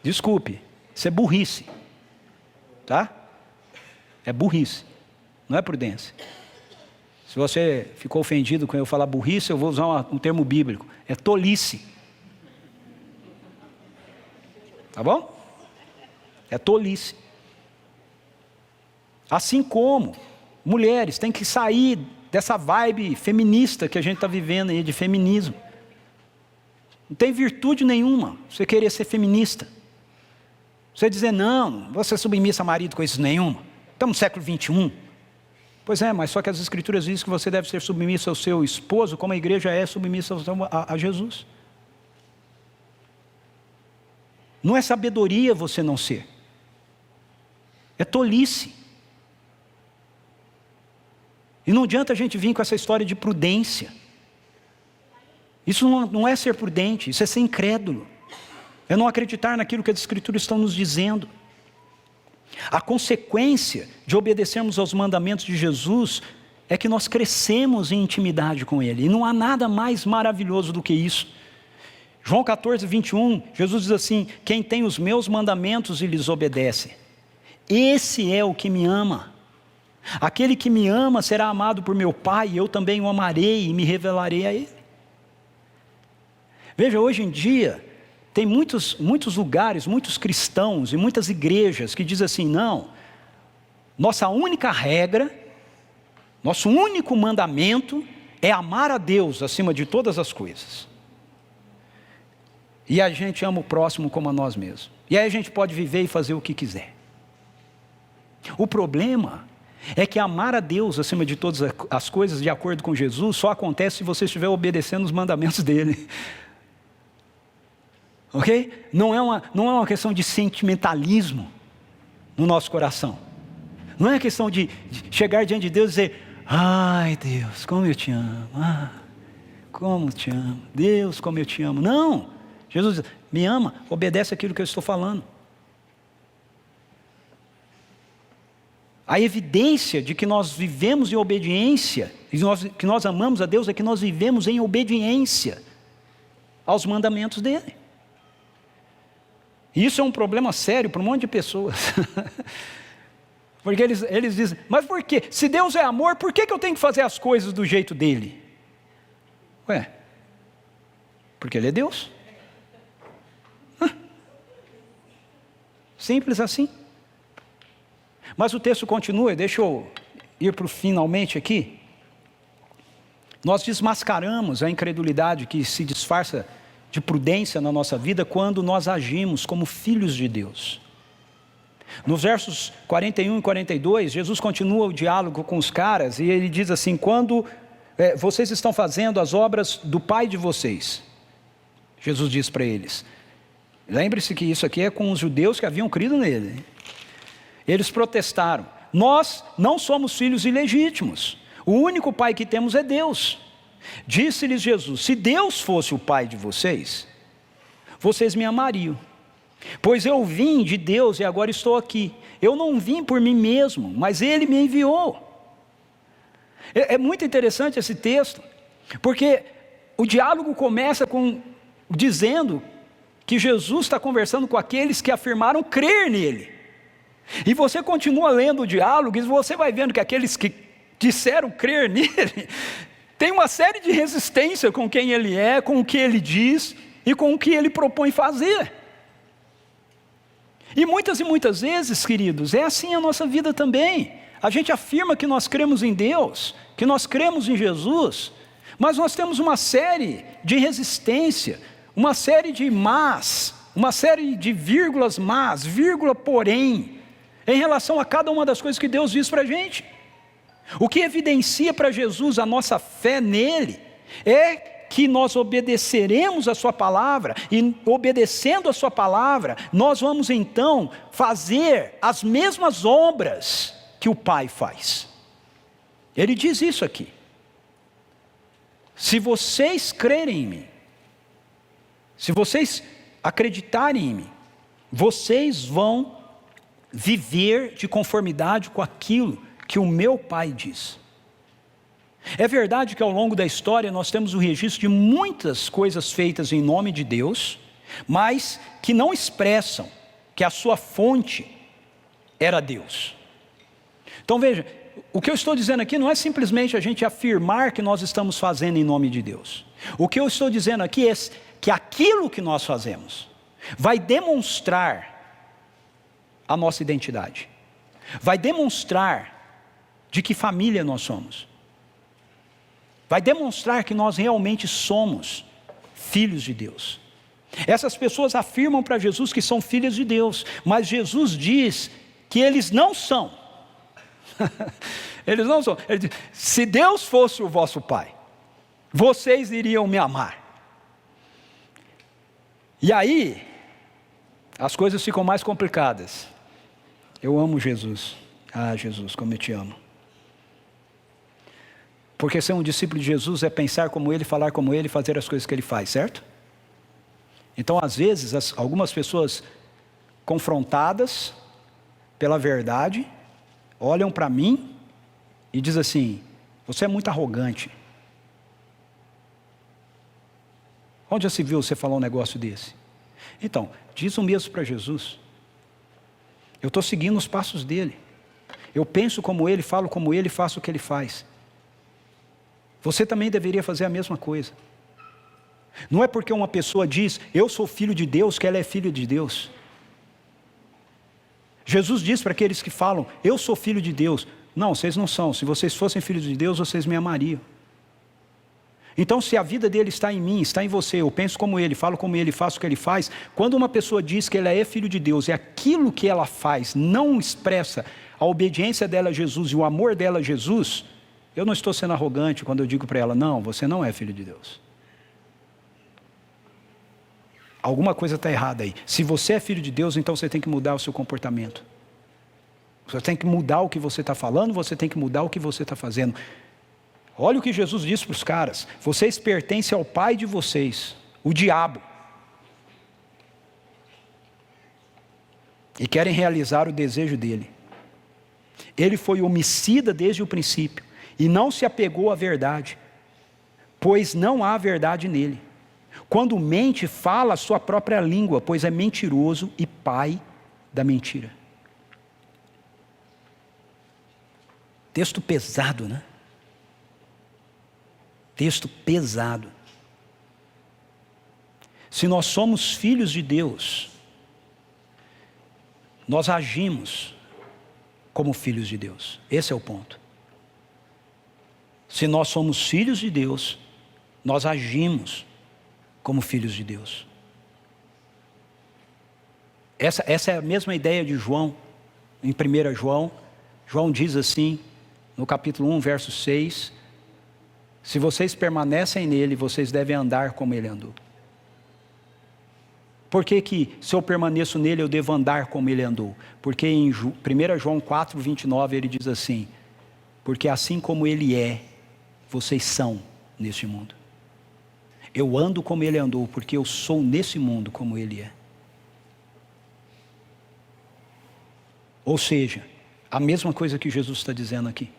Desculpe, isso é burrice. Tá? É burrice, não é prudência. Se você ficou ofendido quando eu falar burrice, eu vou usar um termo bíblico. É tolice. Tá bom? É tolice. Assim como mulheres têm que sair dessa vibe feminista que a gente está vivendo aí, de feminismo. Não tem virtude nenhuma você querer ser feminista. Você dizer, não vou ser submissa a marido com isso nenhuma. Estamos no século 21. Pois é, mas só que as Escrituras dizem que você deve ser submissa ao seu esposo, como a igreja é submissa a Jesus. Não é sabedoria você não ser. É tolice. E não adianta a gente vir com essa história de prudência. Isso não é ser prudente, isso é ser incrédulo. É não acreditar naquilo que as Escrituras estão nos dizendo. A consequência de obedecermos aos mandamentos de Jesus é que nós crescemos em intimidade com Ele. E não há nada mais maravilhoso do que isso. João 14, 21, Jesus diz assim: quem tem os meus mandamentos e lhes obedece, esse é o que me ama. Aquele que me ama será amado por meu Pai, e eu também o amarei e me revelarei a Ele. Veja, hoje em dia, tem muitos lugares, muitos cristãos e muitas igrejas que dizem assim: não, nossa única regra, nosso único mandamento é amar a Deus acima de todas as coisas. E a gente ama o próximo como a nós mesmos. E aí a gente pode viver e fazer o que quiser. O problema é que amar a Deus acima de todas as coisas, de acordo com Jesus, só acontece se você estiver obedecendo os mandamentos dele. Ok? Não é uma questão de sentimentalismo no nosso coração. Não é uma questão de chegar diante de Deus e dizer: ai Deus, como eu te amo. Como te amo. Deus, como eu te amo. Não. Jesus diz: me ama, obedece aquilo que eu estou falando. A evidência de que nós vivemos em obediência, que nós amamos a Deus, é que nós vivemos em obediência aos mandamentos dele. E isso é um problema sério para um monte de pessoas. Porque eles dizem: mas por quê? Se Deus é amor, por que eu tenho que fazer as coisas do jeito dele? Ué, porque Ele é Deus. Simples assim. Mas o texto continua, deixa eu ir para o finalmente aqui. Nós desmascaramos a incredulidade que se disfarça de prudência na nossa vida quando nós agimos como filhos de Deus. Nos versos 41 e 42, Jesus continua o diálogo com os caras e ele diz assim: quando vocês estão fazendo as obras do Pai de vocês, Jesus diz para eles. Lembre-se que isso aqui é com os judeus que haviam crido nele. Eles protestaram: nós não somos filhos ilegítimos, o único pai que temos é Deus. Disse-lhes Jesus: se Deus fosse o pai de vocês, vocês me amariam, pois eu vim de Deus e agora estou aqui. Eu não vim por mim mesmo, mas Ele me enviou. É muito interessante esse texto, porque o diálogo começa dizendo que Jesus está conversando com aqueles que afirmaram crer nele. E você continua lendo o diálogo e você vai vendo que aqueles que disseram crer nele tem uma série de resistência com quem ele é, com o que ele diz e com o que ele propõe fazer. E muitas vezes, queridos, é assim a nossa vida também. A gente afirma que nós cremos em Deus, que nós cremos em Jesus, mas nós temos uma série de resistência, uma série de mas, uma série de vírgulas mas, vírgula porém, em relação a cada uma das coisas que Deus diz para a gente. O que evidencia para Jesus a nossa fé nele é que nós obedeceremos a sua palavra, e obedecendo a sua palavra, nós vamos então fazer as mesmas obras que o Pai faz. Ele diz isso aqui: se vocês crerem em mim, se vocês acreditarem em mim, vocês vão viver de conformidade com aquilo que o meu Pai diz. É verdade que ao longo da história nós temos o registro de muitas coisas feitas em nome de Deus, mas que não expressam que a sua fonte era Deus. Então veja, o que eu estou dizendo aqui não é simplesmente a gente afirmar que nós estamos fazendo em nome de Deus. O que eu estou dizendo aqui é que aquilo que nós fazemos vai demonstrar a nossa identidade, vai demonstrar de que família nós somos, vai demonstrar que nós realmente somos filhos de Deus. Essas pessoas afirmam para Jesus que são filhos de Deus, mas Jesus diz que eles não são. Eles não são. Ele diz: se Deus fosse o vosso Pai, vocês iriam me amar. E aí as coisas ficam mais complicadas. Eu amo Jesus. Ah, Jesus, como eu te amo. Porque ser um discípulo de Jesus é pensar como Ele, falar como Ele, fazer as coisas que Ele faz, certo? Então, às vezes, algumas pessoas confrontadas pela verdade, olham para mim e dizem assim: você é muito arrogante. Onde já se viu você falar um negócio desse? Então, diz o mesmo para Jesus. Eu estou seguindo os passos dele. Eu penso como ele, falo como ele, faço o que ele faz. Você também deveria fazer a mesma coisa. Não é porque uma pessoa diz, eu sou filho de Deus, que ela é filho de Deus. Jesus diz para aqueles que falam, eu sou filho de Deus. Não, vocês não são. Se vocês fossem filhos de Deus, vocês me amariam. Então, se a vida dele está em mim, está em você, eu penso como ele, falo como ele, faço o que ele faz. Quando uma pessoa diz que ela é filho de Deus e aquilo que ela faz não expressa a obediência dela a Jesus e o amor dela a Jesus, eu não estou sendo arrogante quando eu digo para ela, não, você não é filho de Deus. Alguma coisa está errada aí. Se você é filho de Deus, então você tem que mudar o seu comportamento. Você tem que mudar o que você está falando, você tem que mudar o que você está fazendo. Olha o que Jesus disse para os caras: vocês pertencem ao pai de vocês, o diabo, e querem realizar o desejo dele. Ele foi homicida desde o princípio, e não se apegou à verdade, pois não há verdade nele. Quando mente, fala a sua própria língua, pois é mentiroso e pai da mentira. Texto pesado, né? Texto pesado. Se nós somos filhos de Deus, nós agimos como filhos de Deus. Esse é o ponto. Se nós somos filhos de Deus, nós agimos como filhos de Deus. Essa é a mesma ideia de João, em 1 João. João diz assim, no capítulo 1, verso 6, se vocês permanecem nele, vocês devem andar como ele andou. Por que se eu permaneço nele, eu devo andar como ele andou? Porque em 1 João 4, 29, ele diz assim, porque assim como ele é, vocês são neste mundo. Eu ando como ele andou, porque eu sou nesse mundo como ele é. Ou seja, a mesma coisa que Jesus está dizendo aqui.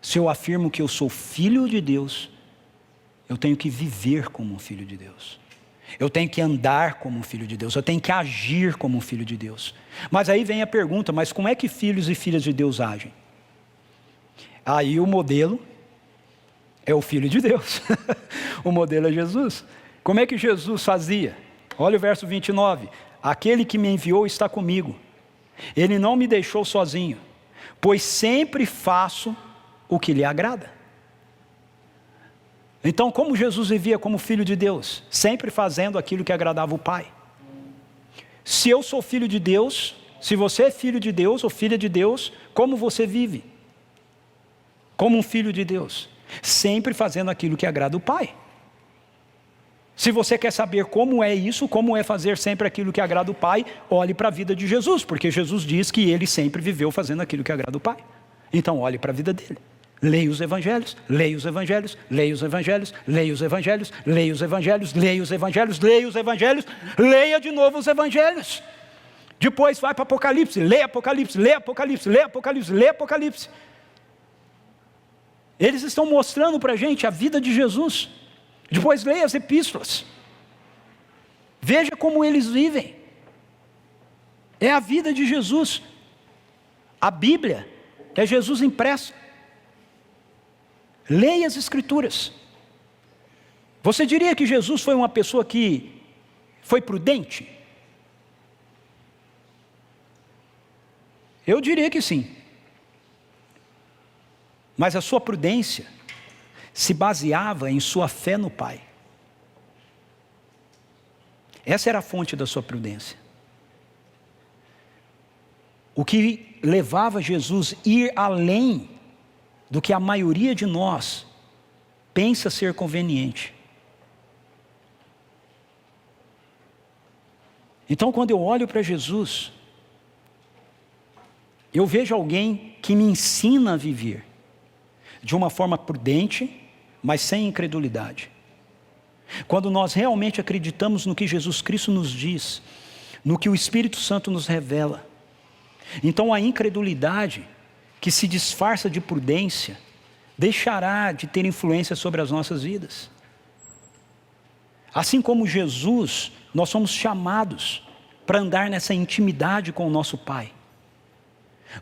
Se eu afirmo que eu sou filho de Deus, eu tenho que viver como um filho de Deus. Eu tenho que andar como um filho de Deus. Eu tenho que agir como um filho de Deus. Mas aí vem a pergunta, mas como é que filhos e filhas de Deus agem? Aí o modelo é o Filho de Deus. O modelo é Jesus. Como é que Jesus fazia? Olha o verso 29. Aquele que me enviou está comigo. Ele não me deixou sozinho, pois sempre faço o que lhe agrada. Então, como Jesus vivia como filho de Deus? Sempre fazendo aquilo que agradava o Pai. Se eu sou filho de Deus, se você é filho de Deus ou filha de Deus, como você vive? Como um filho de Deus. Sempre fazendo aquilo que agrada o Pai. Se você quer saber como é isso, como é fazer sempre aquilo que agrada o Pai, olhe para a vida de Jesus, porque Jesus diz que ele sempre viveu fazendo aquilo que agrada o Pai. Então olhe para a vida dele. Leia os evangelhos, leia os evangelhos, leia os evangelhos, leia os evangelhos, leia os evangelhos, leia os evangelhos, leia os evangelhos, leia de novo os evangelhos. Depois vai para Apocalipse, leia Apocalipse, leia Apocalipse, leia Apocalipse, leia Apocalipse. Eles estão mostrando para a gente a vida de Jesus. Depois leia as epístolas. Veja como eles vivem. É a vida de Jesus. A Bíblia é Jesus impresso. Leia as Escrituras. Você diria que Jesus foi uma pessoa que foi prudente? Eu diria que sim. Mas a sua prudência se baseava em sua fé no Pai. Essa era a fonte da sua prudência. O que levava Jesus a ir além do que a maioria de nós pensa ser conveniente. Então, quando eu olho para Jesus, Eu vejo alguém que me ensina a viver de uma forma prudente, mas sem incredulidade. Quando nós realmente acreditamos no que Jesus Cristo nos diz, no que o Espírito Santo nos revela, então a incredulidade, que se disfarça de prudência, deixará de ter influência sobre as nossas vidas. Assim como Jesus, nós somos chamados para andar nessa intimidade com o nosso Pai.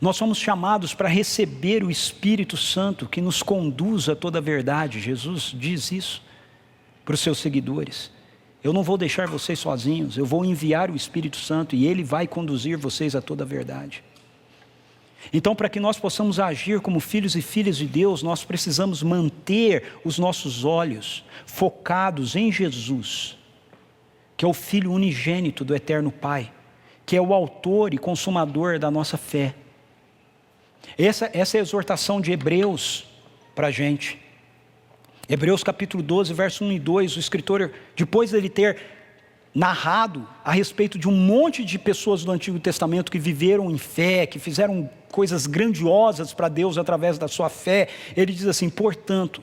Nós somos chamados para receber o Espírito Santo que nos conduz a toda a verdade. Jesus diz isso para os seus seguidores. Eu não vou deixar vocês sozinhos, eu vou enviar o Espírito Santo e Ele vai conduzir vocês a toda a verdade. Então, para que nós possamos agir como filhos e filhas de Deus, nós precisamos manter os nossos olhos focados em Jesus, que é o Filho unigênito do Eterno Pai, que é o autor e consumador da nossa fé. Essa é a exortação de Hebreus para a gente. Hebreus capítulo 12, verso 1 e 2, o escritor, depois de ele ter narrado a respeito de um monte de pessoas do Antigo Testamento que viveram em fé, que fizeram coisas grandiosas para Deus através da sua fé, ele diz assim: portanto,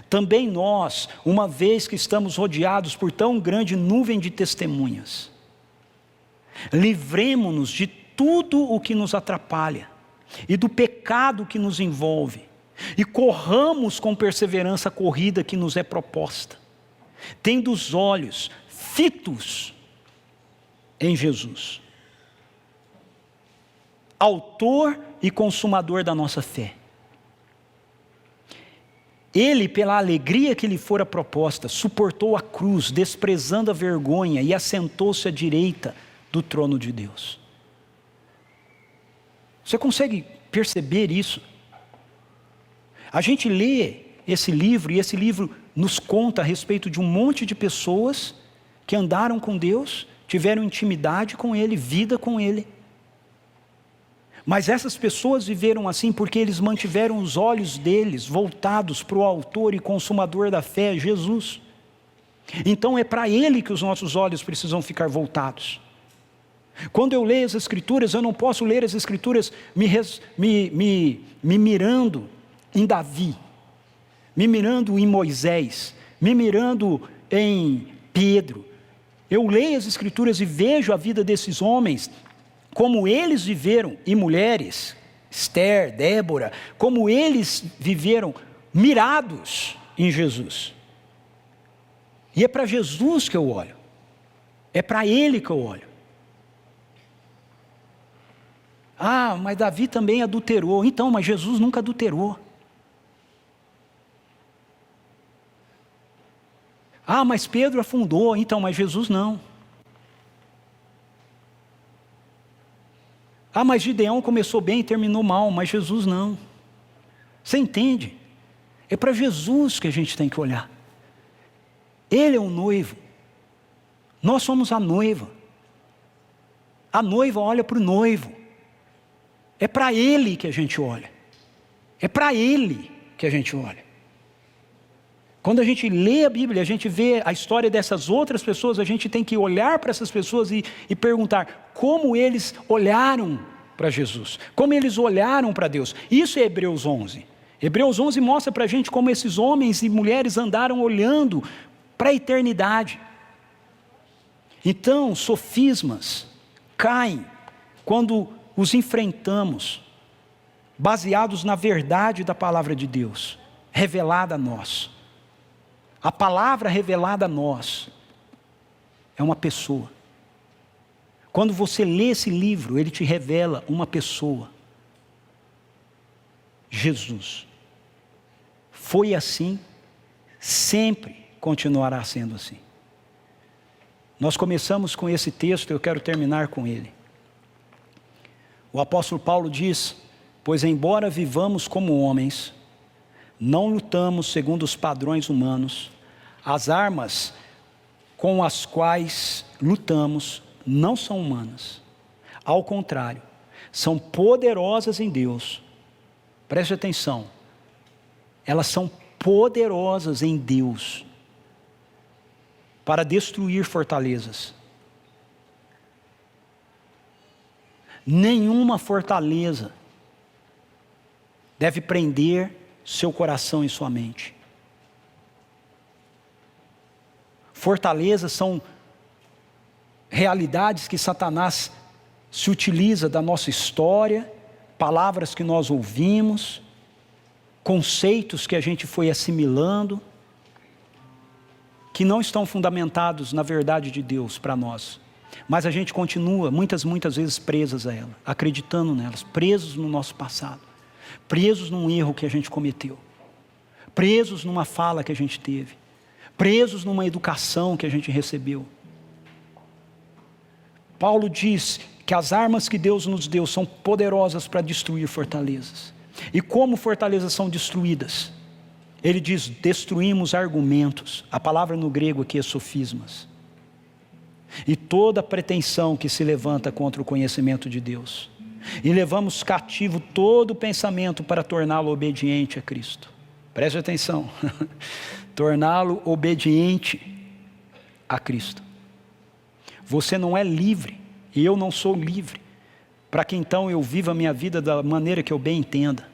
também nós, uma vez que estamos rodeados por tão grande nuvem de testemunhas, livremo-nos de tudo o que nos atrapalha e do pecado que nos envolve, e corramos com perseverança a corrida que nos é proposta, tendo os olhos fitos em Jesus, autor e consumador da nossa fé. Ele, pela alegria que lhe fora proposta, suportou a cruz, desprezando a vergonha, e assentou-se à direita do trono de Deus. Você consegue perceber isso? A gente lê esse livro, e esse livro nos conta a respeito de um monte de pessoas que andaram com Deus, tiveram intimidade com Ele, vida com Ele. Mas essas pessoas viveram assim porque eles mantiveram os olhos deles voltados para o autor e consumador da fé, Jesus. Então é para Ele que os nossos olhos precisam ficar voltados. Quando eu leio as Escrituras, eu não posso ler as Escrituras me mirando em Davi, me mirando em Moisés, me mirando em Pedro. Eu leio as Escrituras e vejo a vida desses homens, como eles viveram, e mulheres, Esther, Débora, como eles viveram mirados em Jesus. E é para Jesus que eu olho, é para Ele que eu olho. Ah, mas Davi também adulterou. Então, mas Jesus nunca adulterou. Ah, mas Pedro afundou. Então, mas Jesus não. Ah, mas Gideão começou bem e terminou mal, mas Jesus não. Você entende? É para Jesus que a gente tem que olhar. Ele é o noivo. Nós somos a noiva. A noiva olha para o noivo. É para Ele que a gente olha. É para Ele que a gente olha. Quando a gente lê a Bíblia, a gente vê a história dessas outras pessoas, a gente tem que olhar para essas pessoas e perguntar como eles olharam para Jesus, como eles olharam para Deus. Isso é Hebreus 11. Hebreus 11 mostra para a gente como esses homens e mulheres andaram olhando para a eternidade. Então, sofismas caem quando os enfrentamos, baseados na verdade da palavra de Deus, revelada a nós. A palavra revelada a nós é uma pessoa. Quando você lê esse livro, ele te revela uma pessoa. Jesus. Foi assim, sempre continuará sendo assim. Nós começamos com esse texto, eu quero terminar com ele. O apóstolo Paulo diz: pois embora vivamos como homens, não lutamos segundo os padrões humanos, as armas com as quais lutamos não são humanas. Ao contrário, são poderosas em Deus. Preste atenção. Elas são poderosas em Deus para destruir fortalezas. Nenhuma fortaleza deve prender seu coração e sua mente. Fortalezas são realidades que Satanás se utiliza da nossa história, palavras que nós ouvimos, conceitos que a gente foi assimilando, que não estão fundamentados na verdade de Deus para nós. Mas a gente continua, muitas vezes, presas a ela, acreditando nelas, presos no nosso passado, presos num erro que a gente cometeu, presos numa fala que a gente teve, presos numa educação que a gente recebeu. Paulo diz que as armas que Deus nos deu são poderosas para destruir fortalezas. E como fortalezas são destruídas? Ele diz, destruímos argumentos. A palavra no grego aqui é sofismas. E toda pretensão que se levanta contra o conhecimento de Deus. E levamos cativo todo pensamento para torná-lo obediente a Cristo. Preste atenção. Torná-lo obediente a Cristo. Você não é livre, e eu não sou livre, para que então eu viva a minha vida da maneira que eu bem entenda.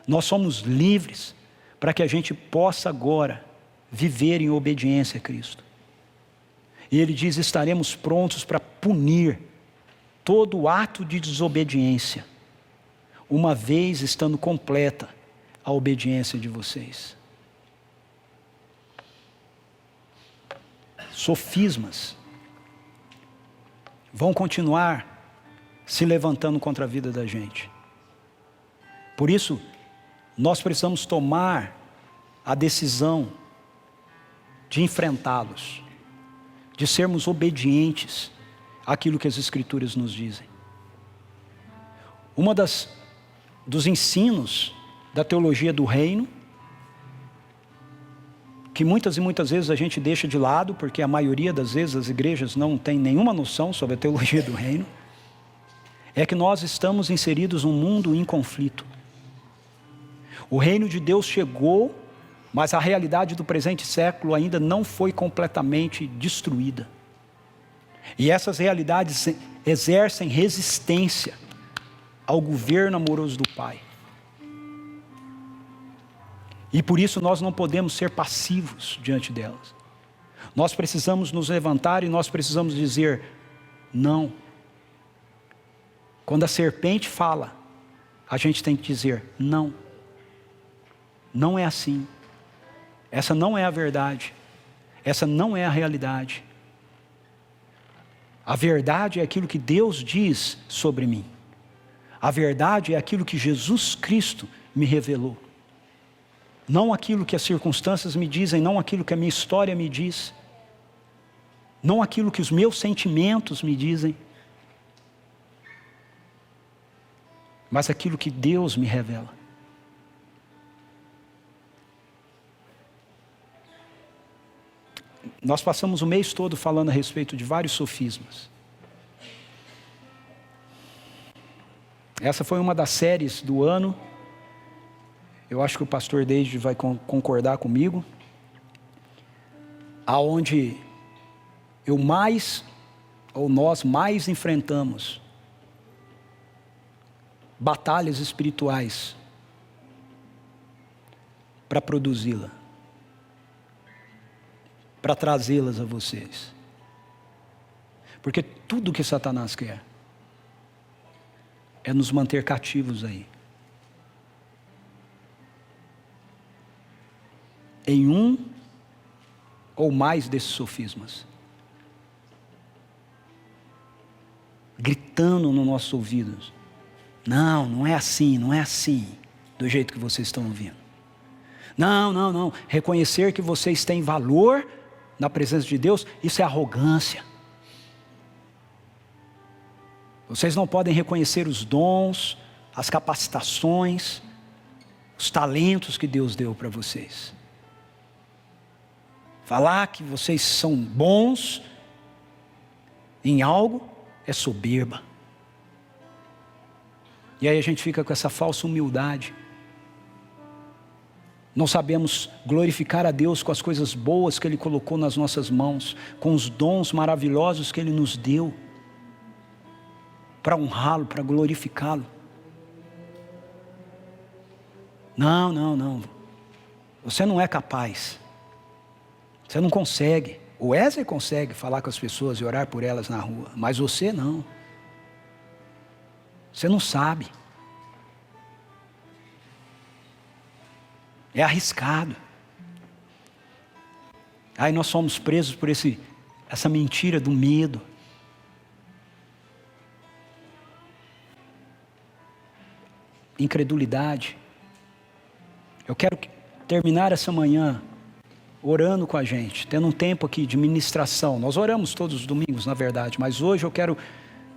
Nós somos livres para que a gente possa agora viver em obediência a Cristo. E ele diz, estaremos prontos para punir todo ato de desobediência, uma vez estando completa a obediência de vocês. Sofismas vão continuar se levantando contra a vida da gente. Por isso, nós precisamos tomar a decisão de enfrentá-los, de sermos obedientes àquilo que as Escrituras nos dizem. Uma dos ensinos da teologia do reino, que muitas e muitas vezes a gente deixa de lado, porque a maioria das vezes as igrejas não tem nenhuma noção sobre a teologia do reino, é que nós estamos inseridos num mundo em conflito. O reino de Deus chegou, mas a realidade do presente século ainda não foi completamente destruída. E essas realidades exercem resistência ao governo amoroso do Pai. E por isso nós não podemos ser passivos diante delas. Nós precisamos nos levantar e nós precisamos dizer, não. Quando a serpente fala, a gente tem que dizer, não. Não é assim. Essa não é a verdade. Essa não é a realidade. A verdade é aquilo que Deus diz sobre mim. A verdade é aquilo que Jesus Cristo me revelou. Não aquilo que as circunstâncias me dizem, não aquilo que a minha história me diz, não aquilo que os meus sentimentos me dizem, mas aquilo que Deus me revela. Nós passamos o mês todo falando a respeito de vários sofismas. Essa foi uma das séries do ano. Eu acho que o pastor David vai concordar comigo. Aonde nós mais enfrentamos batalhas espirituais para produzi-la, para trazê-las a vocês. Porque tudo que Satanás quer é nos manter cativos aí. Em um ou mais desses sofismas. Gritando nos nossos ouvidos. Não é assim, não é assim, do jeito que vocês estão ouvindo. Não. Reconhecer que vocês têm valor na presença de Deus, isso é arrogância. Vocês não podem reconhecer os dons, as capacitações, os talentos que Deus deu para vocês. Falar que vocês são bons em algo é soberba. E aí a gente fica com essa falsa humildade. Não sabemos glorificar a Deus com as coisas boas que Ele colocou nas nossas mãos, com os dons maravilhosos que Ele nos deu, para honrá-lo, para glorificá-lo. Não, não, não. Você não é capaz. Você não consegue. O Wesley consegue falar com as pessoas e orar por elas na rua, mas você não. Você não sabe. É arriscado. Aí nós somos presos por essa mentira do medo. Incredulidade. Eu quero terminar essa manhã orando com a gente, tendo um tempo aqui de ministração. Nós oramos todos os domingos, na verdade, mas hoje eu quero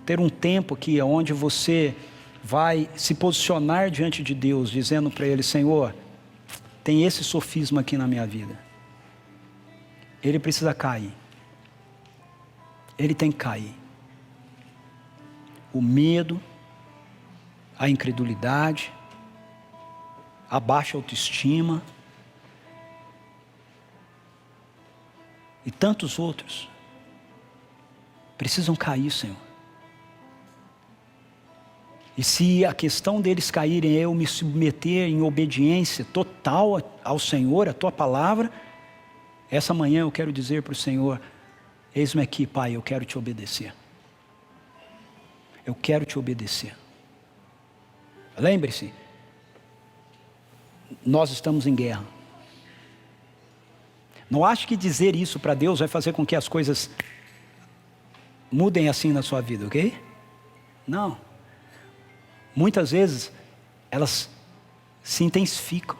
ter um tempo aqui onde você vai se posicionar diante de Deus, dizendo para Ele: Senhor, tem esse sofisma aqui na minha vida. Ele precisa cair. Ele tem que cair. O medo, a incredulidade, a baixa autoestima e tantos outros precisam cair, Senhor. E se a questão deles caírem é eu me submeter em obediência total ao Senhor, à Tua palavra, essa manhã eu quero dizer para o Senhor: eis-me aqui, Pai, eu quero Te obedecer. Eu quero Te obedecer. Lembre-se, nós estamos em guerra. Não acho que dizer isso para Deus vai fazer com que as coisas mudem assim na sua vida, ok? Não. Muitas vezes elas se intensificam.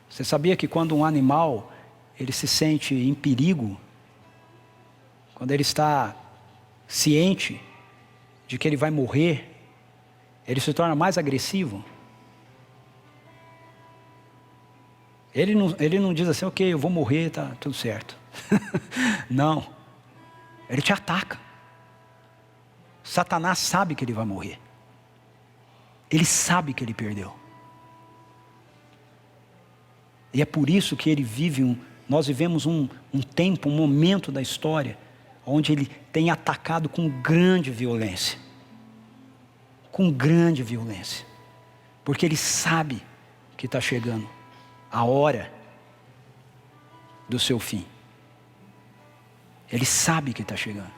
Você sabia que quando um animal ele se sente em perigo, quando ele está ciente de que ele vai morrer, ele se torna mais agressivo? Ele não diz assim: ok, eu vou morrer, tá tudo certo. Não. Ele te ataca. Satanás sabe que ele vai morrer. Ele sabe que ele perdeu. E é por isso que nós vivemos um tempo, um momento da história, onde ele tem atacado com grande violência. Com grande violência. Porque ele sabe que está chegando a hora do seu fim. Ele sabe que está chegando.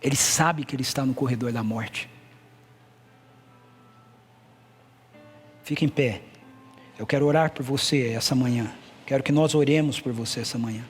Ele sabe que ele está no corredor da morte. Fique em pé. Eu quero orar por você essa manhã. Quero que nós oremos por você essa manhã.